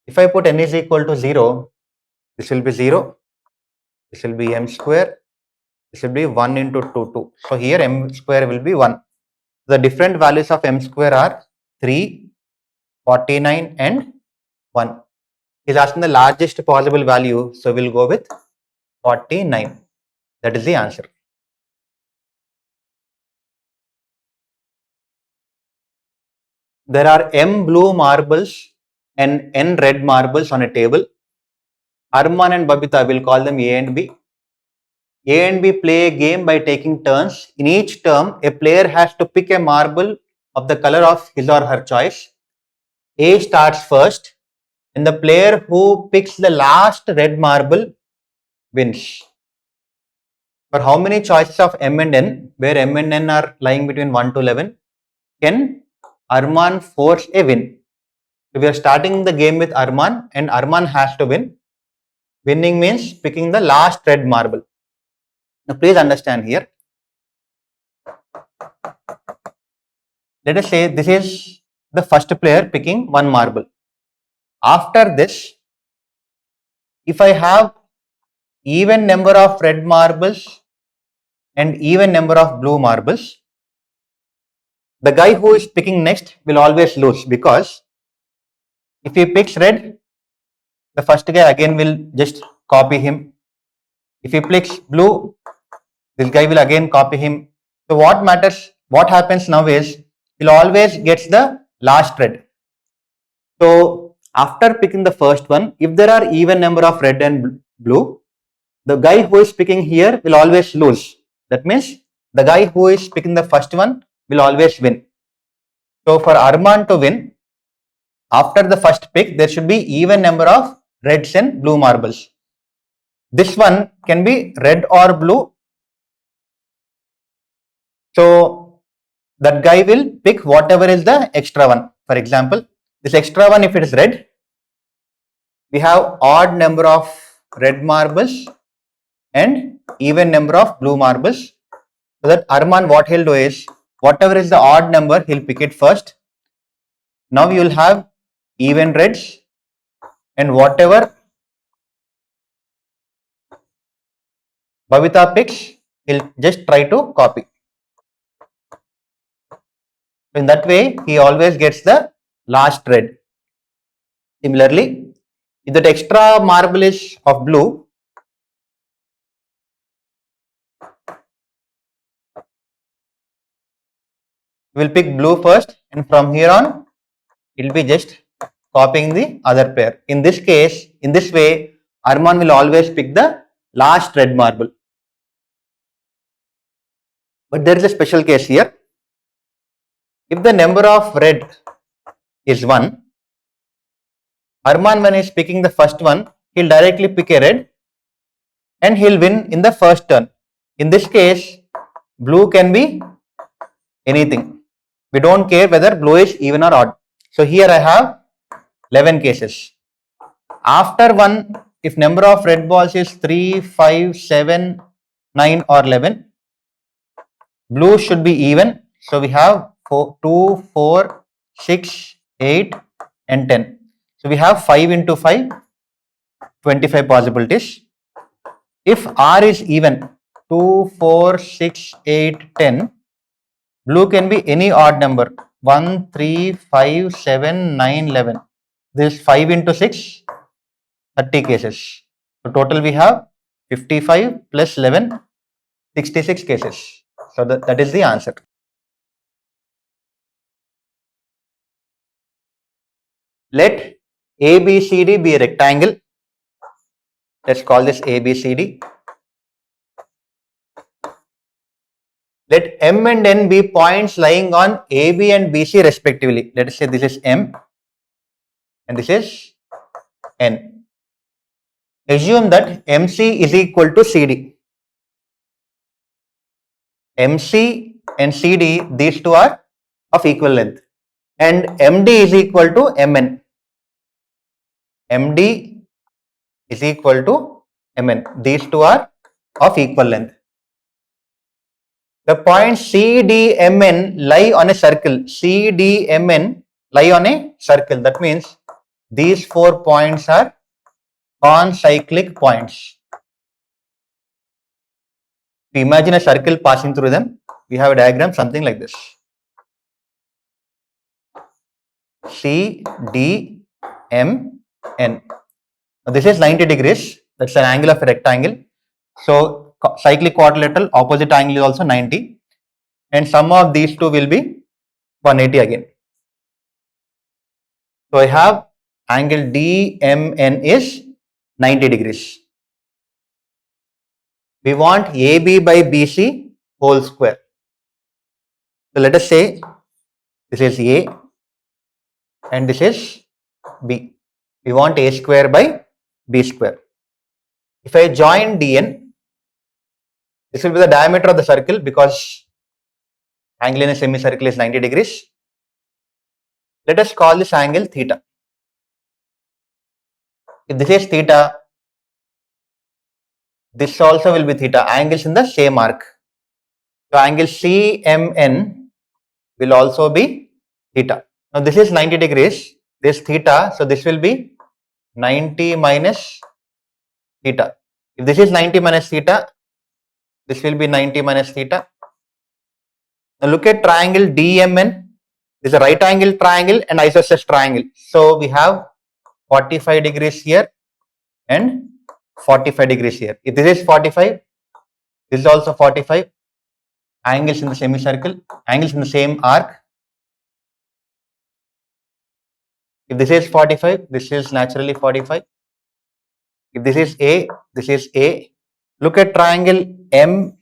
S1: If I put n is equal to 0, this will be 0. This will be m square. This will be 1 into 2, 2. So here m square will be 1. The different values of m square are 3, 49 and 1. He's asking the largest possible value, so we'll go with 49. That is the answer. There are m blue marbles and n red marbles on a table. Arman and Babita, will call them A and B. A and B play a game by taking turns. In each term, a player has to pick a marble of the color of his or her choice. A starts first, and the player who picks the last red marble wins. For how many choices of m and n, where m and n are lying between 1 to 11, can Arman force a win? So we are starting the game with Arman, and Arman has to win. Winning means picking the last red marble. Now please understand here. Let us say this is the first player picking one marble. After this, if I have even number of red marbles and even number of blue marbles, the guy who is picking next will always lose, because if he picks red, the first guy again will just copy him. If he picks blue, this guy will again copy him. So what matters, what happens now is, he'll always gets the last red. So after picking the first one, if there are even number of red and blue, the guy who is picking here will always lose. That means the guy who is picking the first one will always win. So for Arman to win, after the first pick, there should be even number of reds and blue marbles. This one can be red or blue. So that guy will pick whatever is the extra one. For example, this extra one, if it is red, we have odd number of red marbles and even number of blue marbles. So that Arman, what he'll do is, whatever is the odd number, he'll pick it first. Now you will have even reds, and whatever Bhavita picks, he'll just try to copy. In that way, he always gets the last red. Similarly, if that extra marble is of blue, we will pick blue first, and from here on, it will be just copying the other pair. In this case, in this way, Arman will always pick the last red marble. But there is a special case here. If the number of red is 1, Arman, when he is picking the first one, he'll directly pick a red and he'll win in the first turn. In this case, blue can be anything. We don't care whether blue is even or odd. So here I have 11 cases. After 1, if number of red balls is 3, 5, 7, 9 or 11, blue should be even. So we have 2, 4, 6, 8 and 10. So we have 5 into 5, 25 possibilities. If R is even, 2, 4, 6, 8, 10, blue can be any odd number, 1, 3, 5, 7, 9, 11. This is 5 into 6, 30 cases. So total we have 55 plus 11, 66 cases. So that is the answer. Let ABCD be a rectangle. Let's call this ABCD. Let M and N be points lying on AB and BC respectively. Let us say this is M and this is N. Assume that MC is equal to CD. MC and CD, these two are of equal length. And MD is equal to MN. MD is equal to MN. These two are of equal length. The points CDMN lie on a circle. CDMN lie on a circle. That means these 4 points are concyclic points. If you imagine a circle passing through them, we have a diagram something like this. C, D, M, N. Now this is 90 degrees. That's an angle of a rectangle. So cyclic quadrilateral, opposite angle is also 90. And sum of these two will be 180 again. So I have angle DMN is 90 degrees. We want AB by BC whole square. So let us say this is A and this is B. We want A square by B square. If I join DN, this will be the diameter of the circle because angle in a semicircle is 90 degrees. Let us call this angle theta. If this is theta, this also will be theta. Angles in the same arc. So angle CMN will also be theta. Now this is 90 degrees. This theta. So this will be 90 minus theta. If this is 90 minus theta, this will be 90 minus theta. Now look at triangle DMN. This is a right angle triangle and isosceles triangle. So we have 45 degrees here and 45 degrees here. If this is 45, this is also 45. Angles in the semicircle, angles in the same arc. If this is 45, this is naturally 45. If this is A, this is A. Look at triangle MBNN.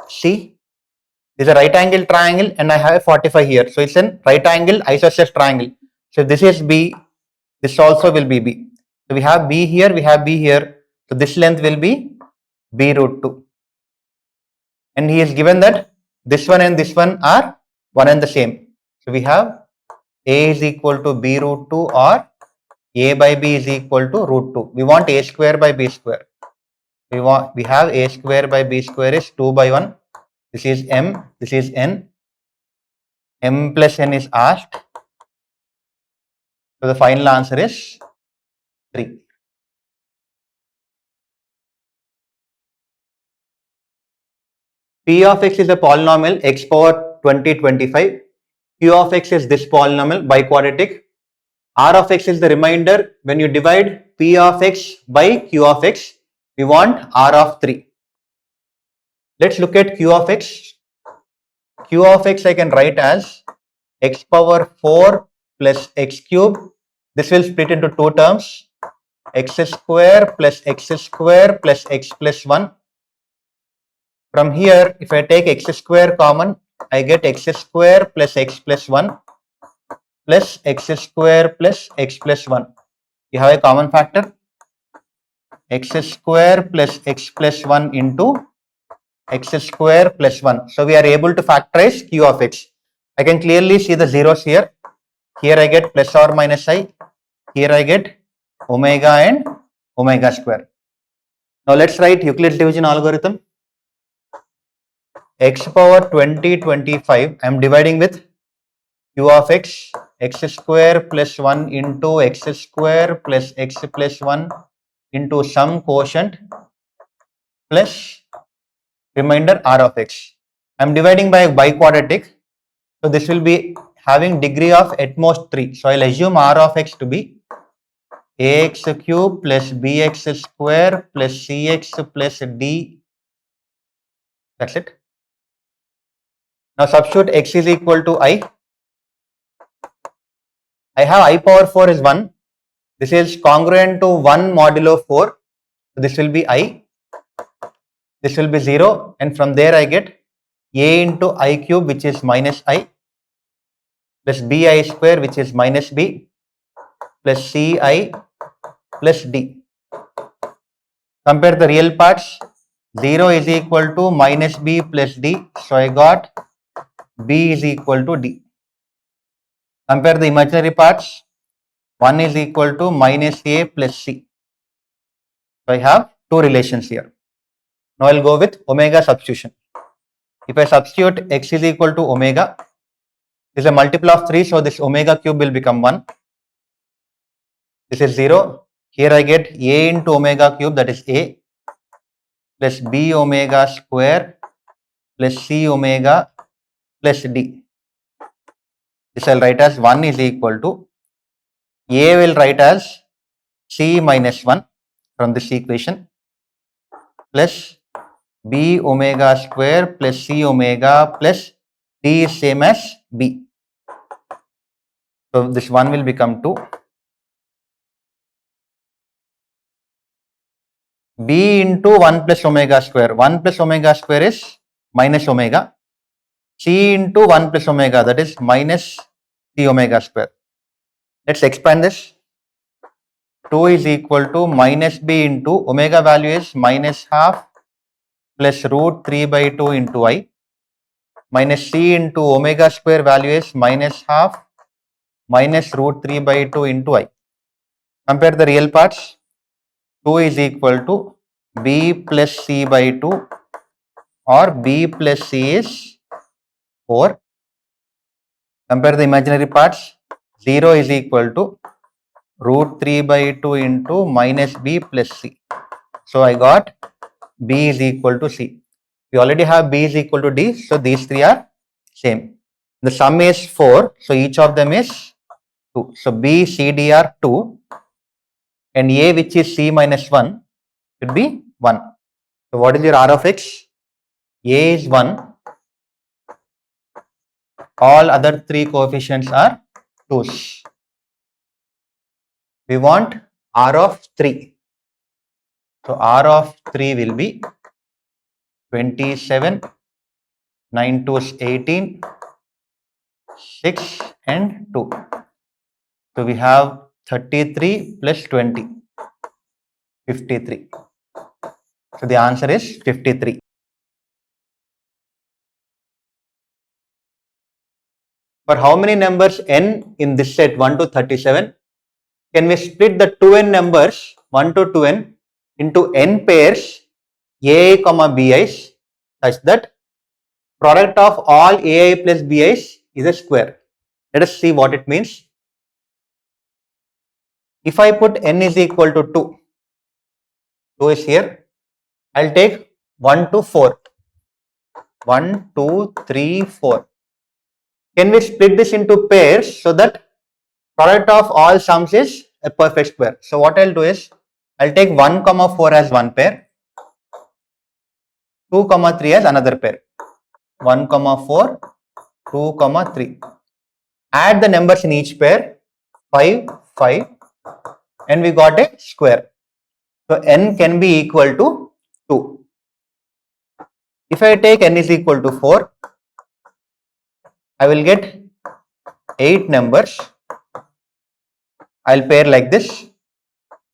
S1: See, this is a right angle triangle and I have 45 here. So it's a right angle isosceles triangle. So if this is B, this also will be B. So we have B here, we have B here. So this length will be B root 2. And he is given that this one and this one are one and the same. So we have A is equal to B root 2 or A by B is equal to root 2. We want A square by B square. We have A square by B square is 2 by 1. This is M, this is N. M plus N is asked. So the final answer is 3. P of x is a polynomial x power 20, 25. Q of x is this polynomial biquadratic. R of x is the remainder. When you divide P of x by Q of x, we want R of 3. Let's look at Q of x. Q of x I can write as x power 4 plus x cube. This will split into two terms, x square plus x square plus x plus 1. From here, if I take x square common, I get x square plus x plus 1 plus x square plus x plus 1. You have a common factor, x square plus x plus 1 into x square plus 1. So we are able to factorize Q of x. I can clearly see the zeros here. Here I get plus or minus I. Here I get omega and omega square. Now let's write Euclid's division algorithm. X power 20, 25. I am dividing with Q of x, x square plus 1 into x square plus x plus 1 into some quotient plus remainder R of x. I am dividing by biquadratic. So this will be having degree of at most 3. So I'll assume R of x to be ax cube plus bx square plus cx plus d. That's it. Now substitute x is equal to I. I have I power 4 is 1. This is congruent to 1 modulo 4. So this will be I. This will be 0. And from there I get a into I cube, which is minus I, plus bi square, which is minus b, plus ci plus d. Compare the real parts. 0 is equal to minus b plus d. So I got b is equal to d. Compare the imaginary parts. 1 is equal to minus a plus c. So I have two relations here. Now I'll go with omega substitution. If I substitute x is equal to omega, this is a multiple of 3, so this omega cube will become 1. This is 0. Here I get a into omega cube, that is a, plus b omega square plus c omega plus d. This I'll write as 1 is equal to, a will write as c minus 1 from this equation, plus b omega square plus c omega plus d is same as b. So this 1 will become 2. b into 1 plus omega square. 1 plus omega square is minus omega. C into 1 plus omega, that is minus c omega square. Let's expand this. 2 is equal to minus b into omega value is minus half plus root 3 by 2 into I, minus c into omega square value is minus half minus root 3 by 2 into I. Compare the real parts. 2 is equal to b plus c by 2 or b plus c is 4. Compare the imaginary parts. 0 is equal to root 3 by 2 into minus b plus c. So I got b is equal to c. We already have b is equal to d, so these three are same. The sum is 4, so each of them is 2. So b, c, d are 2 and a, which is c minus 1, should be 1. So what is your R of x? A is 1. All other three coefficients are 2's. We want R of 3. So R of 3 will be 27 9 2 is 18, 6 and 2. So we have 33 plus 20, 53. So the answer is 53. For how many numbers n in this set 1 to 37, can we split the 2n numbers 1 to 2n into n pairs ai, bi's such that product of all ai plus bi's is a square? Let us see what it means. If I put n is equal to 2, 2 is here, I'll take 1 to 4. 1, 2, 3, 4. Can we split this into pairs so that product of all sums is a perfect square? So what I'll do is, I'll take 1, 4 as one pair, 2, 3 as another pair. 1, 4, 2, 3. Add the numbers in each pair, 5, 5, and we got a square. So n can be equal to 2. If I take n is equal to 4, I will get 8 numbers. I'll pair like this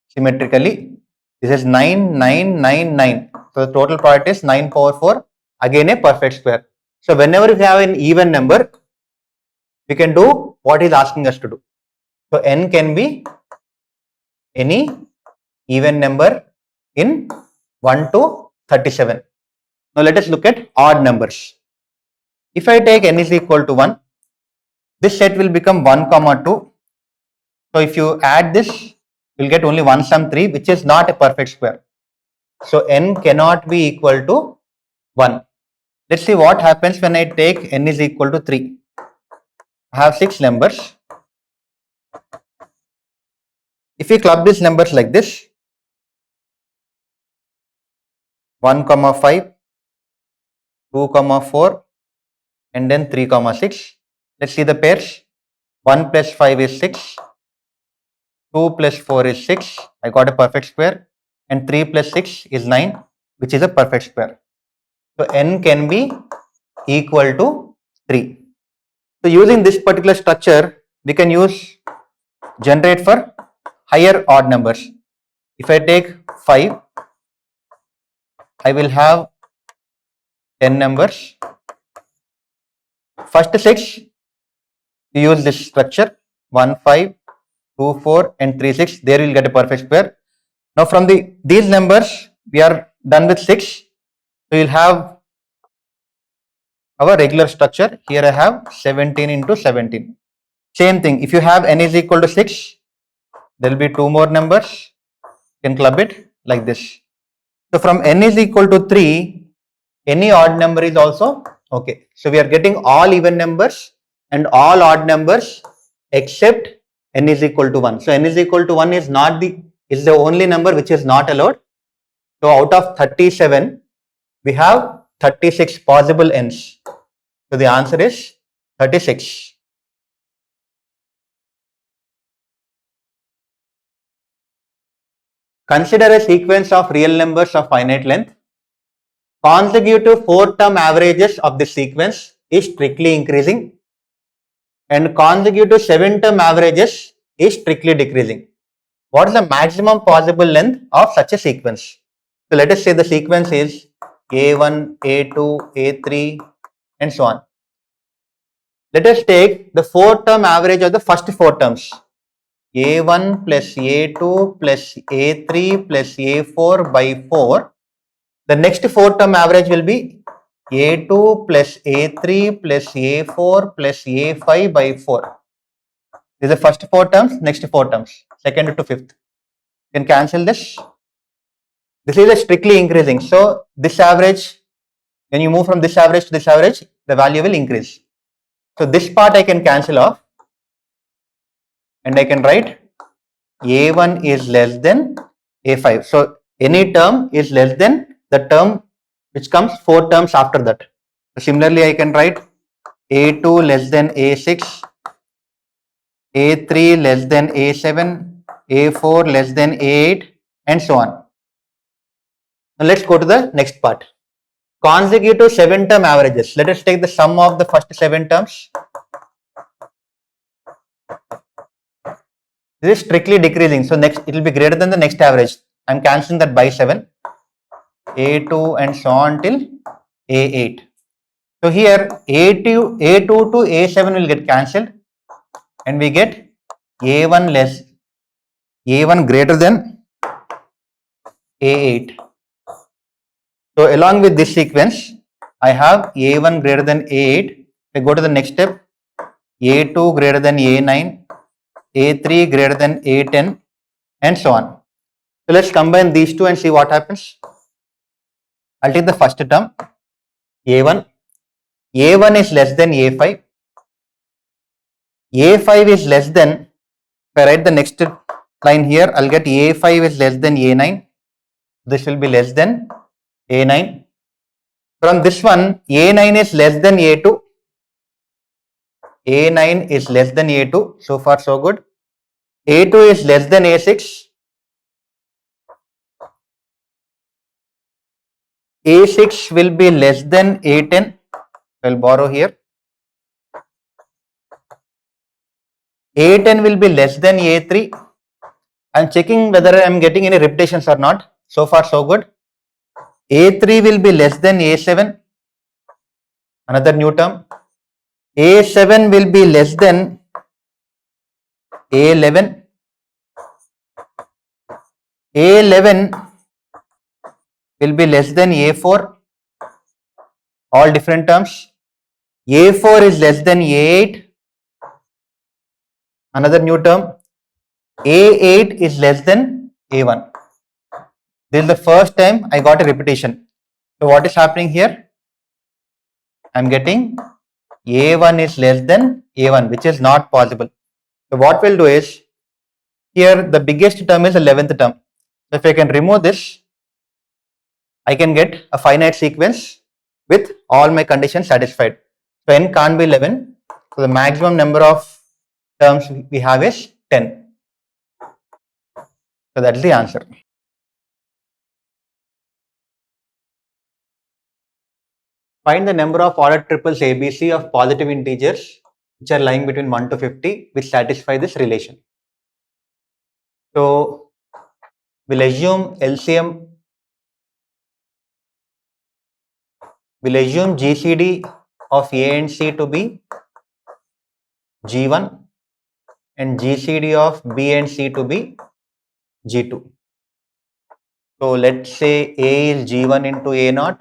S1: symmetrically. This is 9, 9, 9, 9. So the total product is 9 power 4. Again a perfect square. So whenever we have an even number, we can do what he's asking us to do. So n can be any even number in 1 to 37. Now let us look at odd numbers. If I take n is equal to 1, this set will become 1, 2. So if you add this, you'll get only 1 sum 3, which is not a perfect square. So n cannot be equal to 1. Let's see what happens when I take n is equal to 3. I have 6 numbers. If we club these numbers like this, 1, 5, 2, 4, and then 3, 6. Let's see the pairs. 1 plus 5 is 6. 2 plus 4 is 6. I got a perfect square. And 3 plus 6 is 9, which is a perfect square. So n can be equal to 3. So using this particular structure, we can use generate for higher odd numbers. If I take 5, I will have 10 numbers. First 6, we use this structure 1, 5, 2, 4 and 3, 6. There we will get a perfect square. Now from these numbers, we are done with 6. We will have our regular structure. Here I have 17 into 17. Same thing. If you have n is equal to 6, there will be 2 more numbers. You can club it like this. So from n is equal to 3, any odd number is also okay. So we are getting all even numbers and all odd numbers except n is equal to 1. So n is equal to 1 is the only number which is not allowed. So out of 37, we have 36 possible n's. So the answer is 36. Consider a sequence of real numbers of finite length. Consecutive 4-term averages of this sequence is strictly increasing and consecutive 7-term averages is strictly decreasing. What is the maximum possible length of such a sequence? So let us say the sequence is A1, A2, A3 and so on. Let us take the 4-term average of the first 4 terms. A1 plus A2 plus A3 plus A4 by 4. The next 4-term average will be A2 plus A3 plus A4 plus A5 by 4. These are the first 4 terms, next 4 terms, second to fifth. You can cancel this. This is a strictly increasing. So this average, when you move from this average to this average, the value will increase. So this part I can cancel off and I can write A1 is less than A5. So any term is less than the term which comes 4 terms after that. So similarly, I can write A2 less than A6, A3 less than A7, A4 less than A8 and so on. Now let's go to the next part. consecutive 7-term averages. Let us take the sum of the first 7 terms. This is strictly decreasing. So next it will be greater than the next average. I am cancelling that by 7. A2 and so on till A8. So here A2 to A7 will get cancelled and we get A1 greater than A8. So along with this sequence, I have A1 greater than A8. I go to the next step, A2 greater than A9, A3 greater than A10 and so on. So let's combine these two and see what happens. I'll take the first term, A1. A1 is less than A5. A5 is less than, if I write the next line here, I'll get A5 is less than A9. This will be less than A9. From this one, A9 is less than A2. A9 is less than A2. So far, so good. A2 is less than A6. A6 will be less than A10. I'll borrow here. A10 will be less than A3. I'm checking whether I'm getting any repetitions or not. So far, so good. A3 will be less than A7. Another new term. A7 will be less than A11. A11 will be less than A4. All different terms. A4 is less than A8. Another new term. A8 is less than A1. This is the first time I got a repetition. So what is happening here? I am getting A1 is less than A1, which is not possible. So what we'll do is, here the biggest term is the 11th term. So if I can remove this, I can get a finite sequence with all my conditions satisfied. So n can't be 11. So the maximum number of terms we have is 10. So that is the answer. Find the number of ordered triples ABC of positive integers which are lying between 1 to 50 which satisfy this relation. So we'll assume LCM, we'll assume GCD of A and C to be G1 and GCD of B and C to be G2. So let's say A is G1 into A0,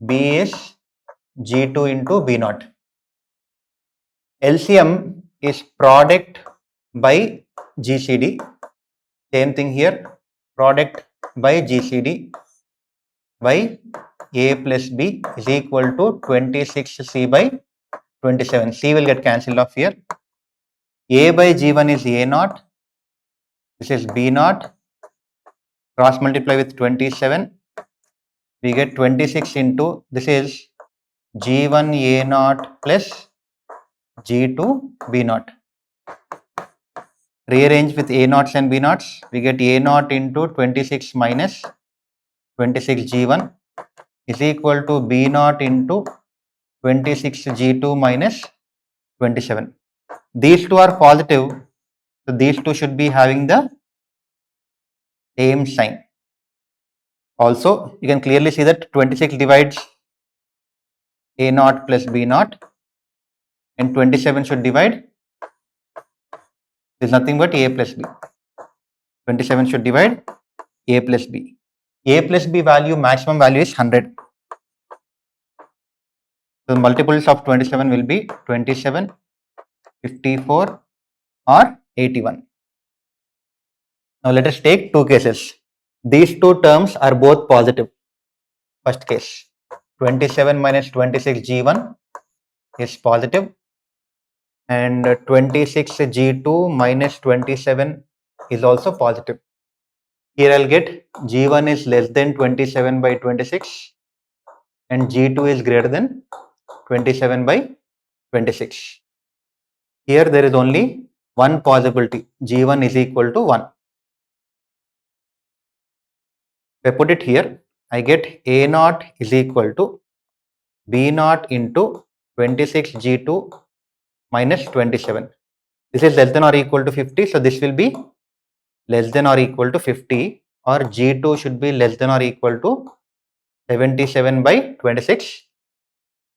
S1: B is G2 into B0. LCM is product by GCD. Same thing here, product by GCD by A plus B is equal to 26C by 27. C will get cancelled off here. A by G1 is A0. This is B0. Cross multiply with 27. We get 26 into, this is G1 A0 plus G2 B0. Rearrange with A0s and B0s. We get A0 into 26 minus 26 G1 is equal to B0 into 26 G2 minus 27. These two are positive. So these two should be having the same sign. Also, you can clearly see that 26 divides A0 plus B0 and 27 should divide. There is nothing but A plus B. 27 should divide A plus B. A plus B value, maximum value is 100. So the multiples of 27 will be 27, 54 or 81. Now let us take two cases. These two terms are both positive. First case, 27 minus 26 G1 is positive and 26 G2 minus 27 is also positive. Here I'll get G1 is less than 27 by 26 and G2 is greater than 27 by 26. Here there is only one possibility, G1 is equal to 1. If I put it here, I get A naught is equal to B naught into 26G2 minus 27. This is less than or equal to 50. So this will be less than or equal to 50, or G2 should be less than or equal to 77 by 26.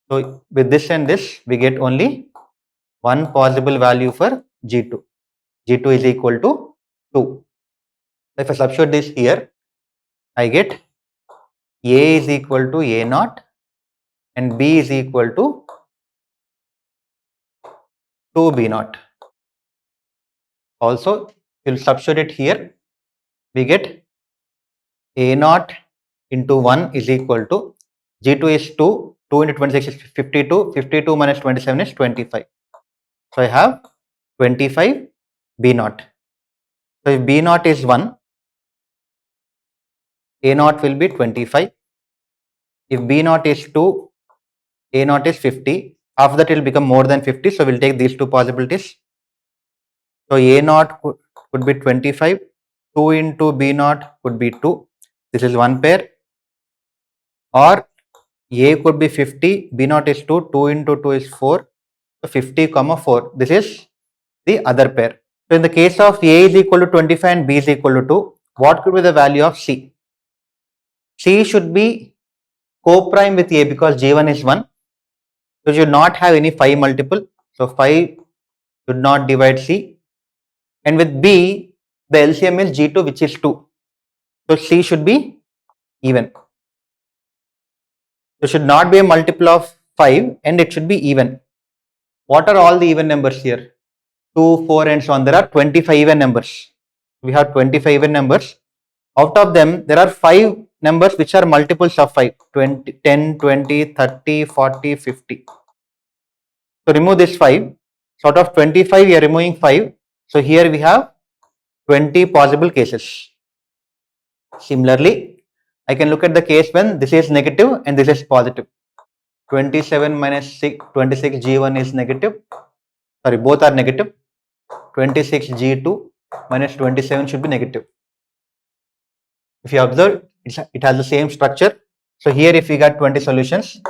S1: So with this and this, we get only one possible value for G2. G2 is equal to 2. If I substitute this here, I get A is equal to A naught and B is equal to 2B naught. Also, we'll substitute it here. We get A naught into 1 is equal to G2 is 2, 2 into 26 is 52, 52 minus 27 is 25. So I have 25 B naught. So if B naught is 1, A naught will be 25. If B naught is 2, A naught is 50. After that it will become more than 50. So we'll take these two possibilities. So A naught could be 25. 2 into B naught could be 2. This is one pair. Or A could be 50. B naught is 2. 2 into 2 is 4. So 50 comma 4. This is the other pair. So in the case of A is equal to 25 and B is equal to 2, what could be the value of C? C should be co-prime with A because G1 is 1. So you should not have any 5 multiple. So 5 should not divide C. And with B, the LCM is G2, which is 2. So C should be even. So should not be a multiple of 5 and it should be even. What are all the even numbers here? 2, 4 and so on. There are 25 even numbers. We have 25 even numbers. Out of them, there are 5 numbers which are multiples of 5. 20, 10, 20, 30, 40, 50. So remove this 5. So out of 25, we are removing 5. So here we have 20 possible cases. Similarly, I can look at the case when this is negative and this is positive. 27 minus 26 G1 is negative. Sorry, both are negative. 26 G2 minus 27 should be negative. If you observe, it has the same structure. So here if we got 20 solutions,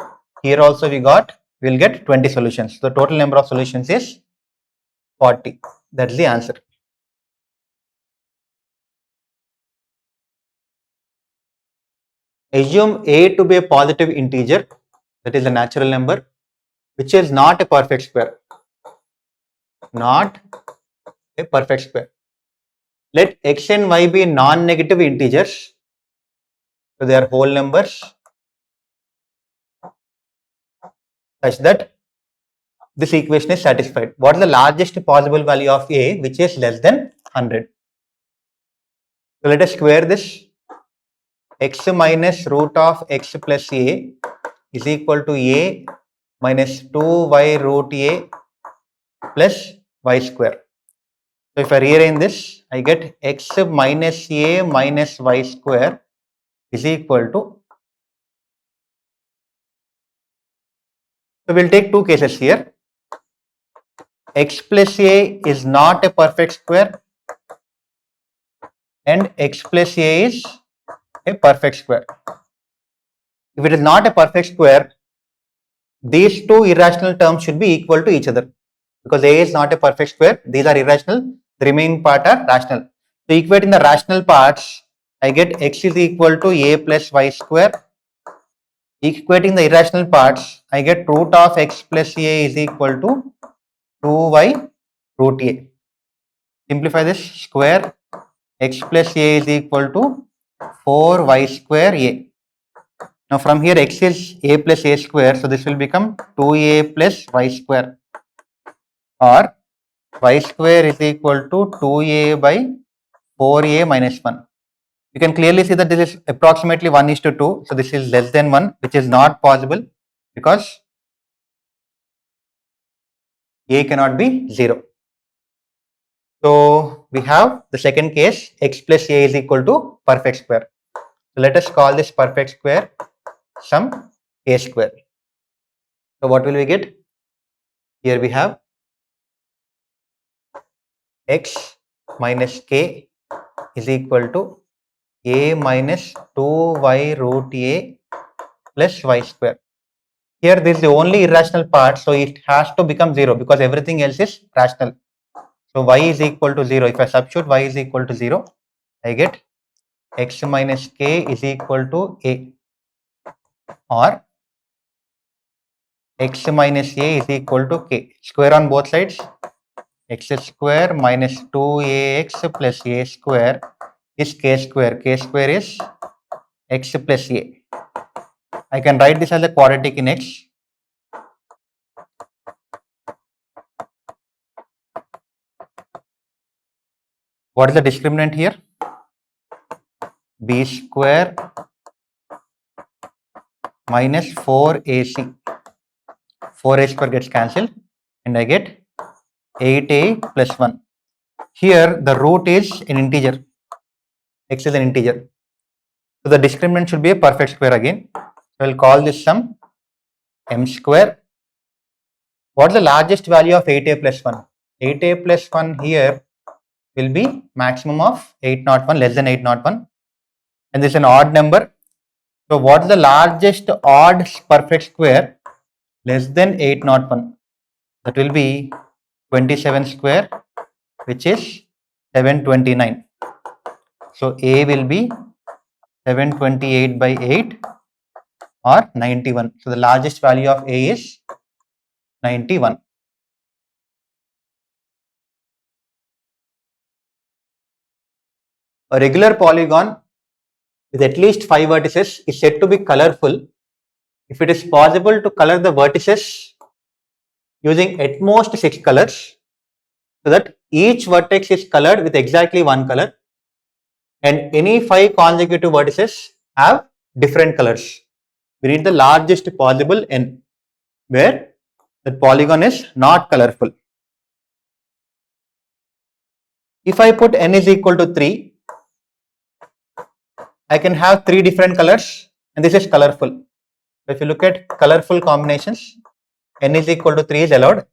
S1: here also we'll get 20 solutions. The total number of solutions is 40. That's the answer. Assume A to be a positive integer, that is a natural number, which is not a perfect square. Not a perfect square. Let x and y be non-negative integers. So they are whole numbers such that this equation is satisfied. What is the largest possible value of A which is less than 100? So let us square this. X minus root of x plus A is equal to A minus 2y root A plus y square. So if I rearrange this, I get x minus A minus y square is equal to, so we'll take two cases here. X plus A is not a perfect square and x plus A is a perfect square. If it is not a perfect square, these two irrational terms should be equal to each other because A is not a perfect square. These are irrational. The remaining part are rational. So equating the rational parts, I get x is equal to A plus y square. Equating the irrational parts, I get root of x plus A is equal to 2y root A. Simplify this, square x plus A is equal to 4y square A. Now from here x is A plus A square, so this will become 2A plus y square, or y square is equal to 2A by 4A minus 1. You can clearly see that this is approximately 1:2. So this is less than 1, which is not possible because A cannot be 0. So we have the second case, x plus A is equal to perfect square. So let us call this perfect square some A square. So what will we get? Here we have x minus k is equal to a minus 2y root a plus y square. Here this is the only irrational part, so it has to become 0 because everything else is rational. So y is equal to 0. If I substitute y is equal to 0, I get x minus k is equal to a, or x minus a is equal to k. Square on both sides, x square minus 2ax plus a square is k square. K square is x plus a. I can write this as a quadratic in x. What is the discriminant here? B square minus 4ac. 4a square gets cancelled and I get 8a plus 1. Here the root is an integer. X is an integer. So the discriminant should be a perfect square again. So I'll call this sum m square. What is the largest value of 8a plus 1? 8a plus 1 here will be maximum of 801, less than 801. And this is an odd number. So what is the largest odd perfect square less than 801? That will be 27 square, which is 729. So a will be 728 by 8 or 91. So the largest value of a is 91. A regular polygon with at least 5 vertices is said to be colorful if it is possible to color the vertices using at most 6 colors, so that each vertex is colored with exactly one color and any 5 consecutive vertices have different colors. We need the largest possible n where the polygon is not colorful. If I put n is equal to 3, I can have 3 different colors and this is colorful. So if you look at colorful combinations, n is equal to 3 is allowed.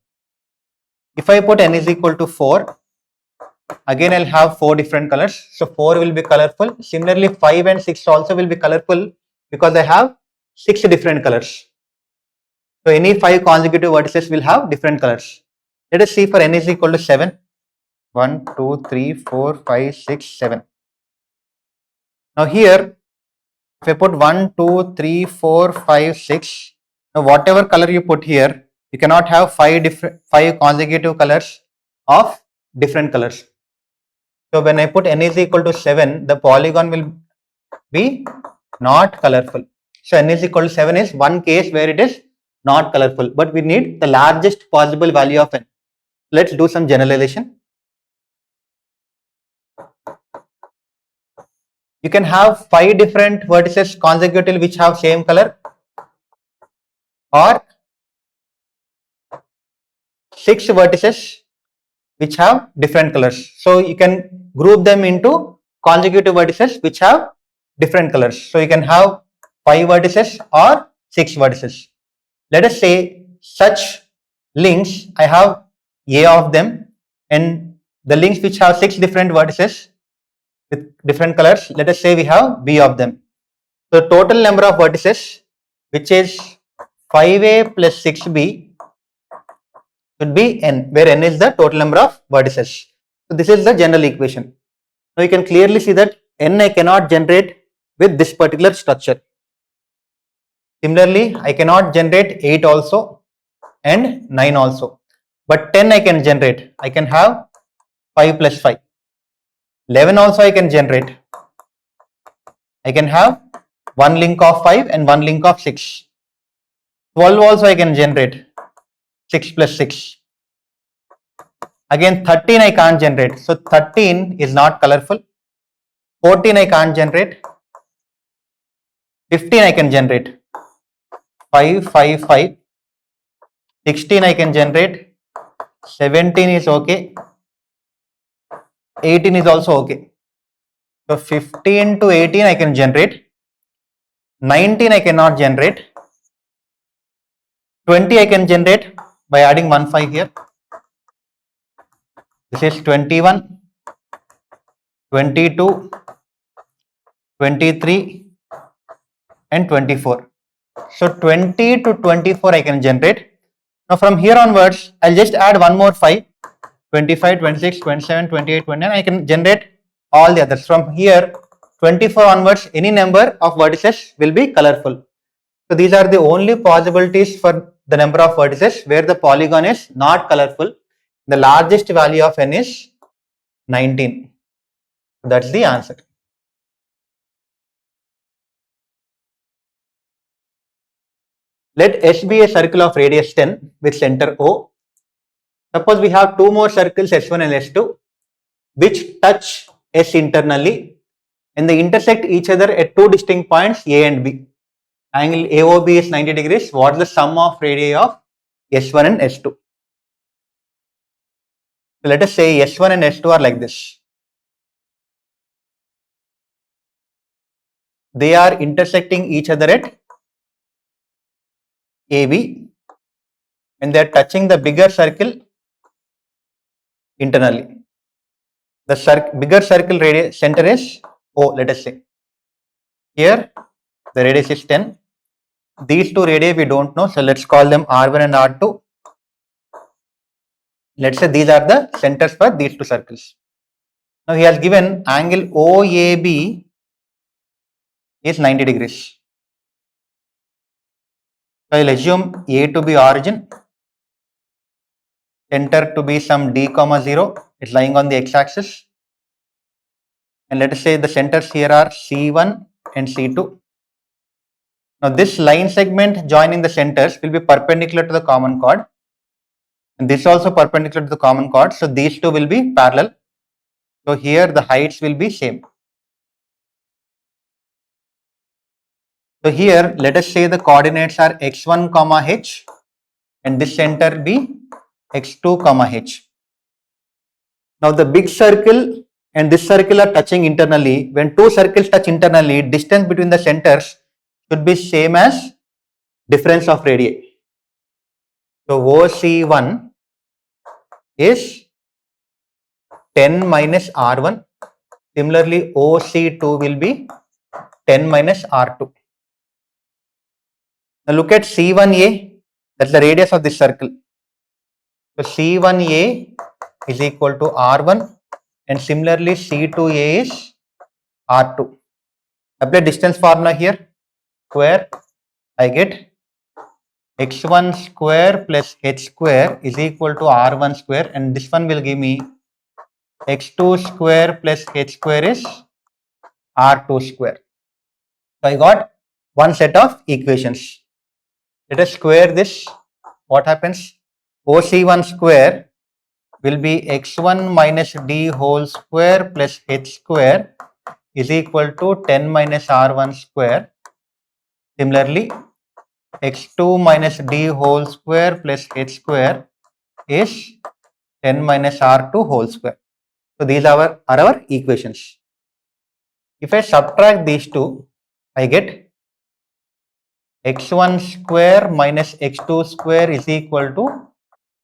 S1: If I put n is equal to 4, again I'll have 4 different colors. So 4 will be colorful. Similarly 5 and 6 also will be colorful because I have 6 different colors. So any 5 consecutive vertices will have different colors. Let us see for n is equal to 7. 1, 2, 3, 4, 5, 6, 7. Now here, if I put 1, 2, 3, 4, 5, 6, now whatever color you put here, you cannot have 5 consecutive colors of different colors. So when I put n is equal to 7, the polygon will be not colorful. So n is equal to 7 is one case where it is not colorful, but we need the largest possible value of n. Let's do some generalization. You can have 5 different vertices consecutively which have same color, or 6 vertices which have different colors. So you can group them into consecutive vertices which have different colors. So you can have 5 vertices or 6 vertices. Let us say such links, I have A of them, and the links which have 6 different vertices with different colors, let us say we have B of them. So the total number of vertices, which is 5a plus 6b, should be n, where n is the total number of vertices. So this is the general equation. Now you can clearly see that n I cannot generate with this particular structure. Similarly, I cannot generate 8 also and 9 also, but 10 I can generate. I can have 5 plus 5. 11 also I can generate. I can have one link of 5 and one link of 6. 12 also I can generate. 6 plus 6. Again 13 I can't generate. So 13 is not colorful. 14 I can't generate. 15 I can generate. 5, 5, 5. 16 I can generate. 17 is okay. 18 is also okay. So 15 to 18 I can generate. 19 I cannot generate. 20 I can generate by adding 1 5 here. This is 21, 22, 23, and 24. So 20 to 24 I can generate. Now from here onwards, I'll just add one more 5, 25, 26, 27, 28, 29. I can generate all the others. From here, 24 onwards, any number of vertices will be colorful. So these are the only possibilities for the number of vertices where the polygon is not colorful. The largest value of n is 19. That's the answer. Let S be a circle of radius 10 with center O. Suppose we have two more circles S1 and S2 which touch S internally and they intersect each other at two distinct points A and B. Angle AOB is 90 degrees. What is the sum of radii of S1 and S2? So let us say S1 and S2 are like this. They are intersecting each other at AB and they are touching the bigger circle internally. The bigger circle radius center is O, let us say. Here the radius is 10. These two radii we don't know, so let's call them R1 and R2. Let's say these are the centers for these two circles. Now he has given angle OAB is 90 degrees. So I will assume A to be origin, center to be some D comma 0, it's lying on the x-axis. And let us say the centers here are C1 and C2. Now this line segment joining the centers will be perpendicular to the common chord. And this also perpendicular to the common chord. So these two will be parallel. So here the heights will be same. So here let us say the coordinates are x1 comma h and this center be x2 comma h. Now the big circle and this circle are touching internally. When two circles touch internally, distance between the centers should be same as difference of radii. So OC1 is 10 minus R1. Similarly, OC2 will be 10 minus R2. Now look at C1A, that's the radius of this circle. So C1A is equal to R1 and similarly C2A is R2. Apply distance formula here, square, I get x1 square plus h square is equal to R1 square and this one will give me x2 square plus h square is R2 square. So I got one set of equations. Let us square this. What happens? OC1 square will be x1 minus d whole square plus h square is equal to 10 minus R1 square. Similarly, x2 minus d whole square plus h square is 10 minus R2 whole square. So these are our equations. If I subtract these two, I get x1 square minus x2 square is equal to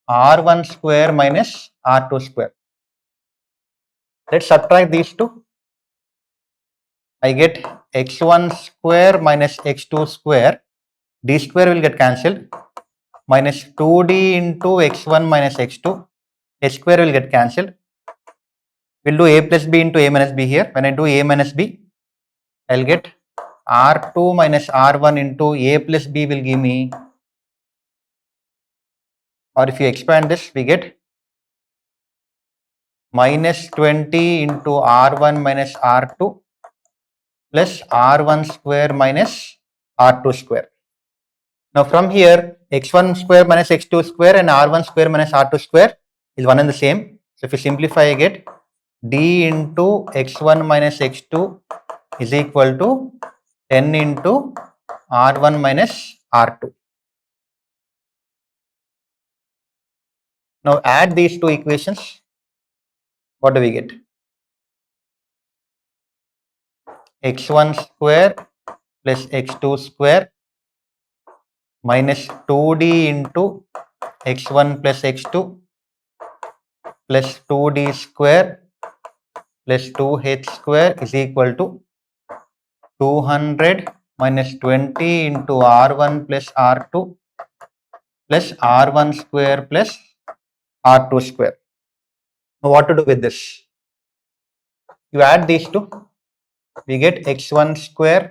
S1: R1 square minus R2 square. Let's subtract these two. I get x1 square minus x2 square. D square will get cancelled. Minus 2d into x1 minus x2. H square will get cancelled. We'll do a plus b into a minus b here. When I do a minus b, I'll get R2 minus R1 into a plus b will give me, or if you expand this, we get minus 20 into R1 minus R2 plus R1 square minus R2 square. Now from here, x1 square minus x2 square and R1 square minus R2 square is one and the same. So if you simplify, I get d into x1 minus x2 is equal to 10 into R1 minus R2. Now add these two equations. What do we get? x1 square plus x2 square minus 2d into x1 plus x2 plus 2d square plus 2h square is equal to 200 minus 20 into R1 plus R2 plus R1 square plus R2 square. Now what to do with this? You add these two, we get x1 square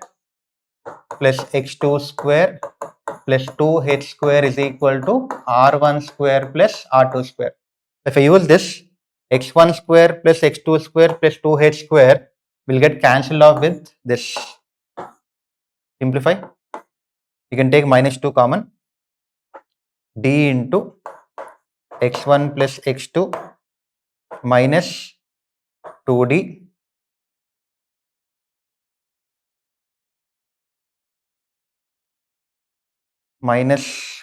S1: plus x2 square plus 2h square is equal to R1 square plus R2 square. If I use this, x1 square plus x2 square plus 2h square will get cancelled off with this. Simplify. You can take minus 2 common. D into x1 plus x2 minus 2d minus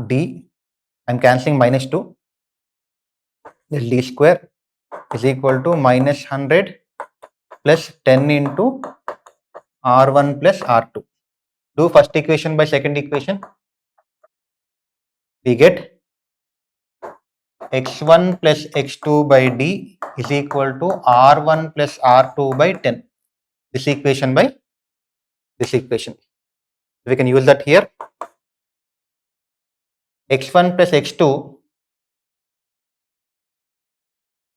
S1: d. I'm cancelling minus 2. Then d square is equal to minus 100 plus 10 into R1 plus R2. Do first equation by second equation. We get x1 plus x2 by d is equal to R1 plus R2 by 10. This equation by this equation. We can use that here. x1 plus x2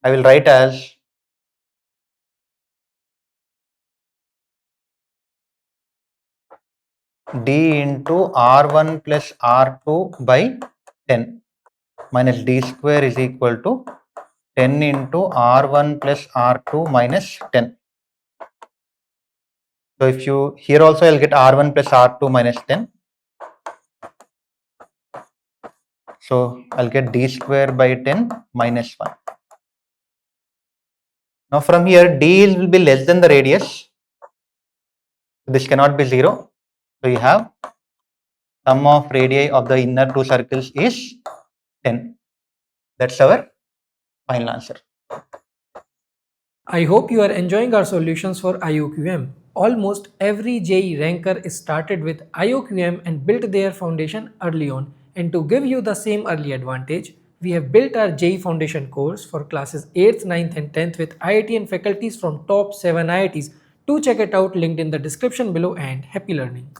S1: I will write as d into R1 plus R2 by 10 minus d square is equal to 10 into R1 plus R2 minus 10. So if you, here also I'll get R1 plus R2 minus 10. So I'll get d square by 10 minus 1. Now from here d will be less than the radius. This cannot be 0. So you have sum of radii of the inner two circles is 10. That's our final answer.
S2: I hope you are enjoying our solutions for IOQM. Almost every JEE ranker is started with IOQM and built their foundation early on. And to give you the same early advantage, we have built our JEE Foundation course for classes 8th, 9th and 10th with IIT and faculties from top 7 IITs. Do check it out, linked in the description below, and happy learning.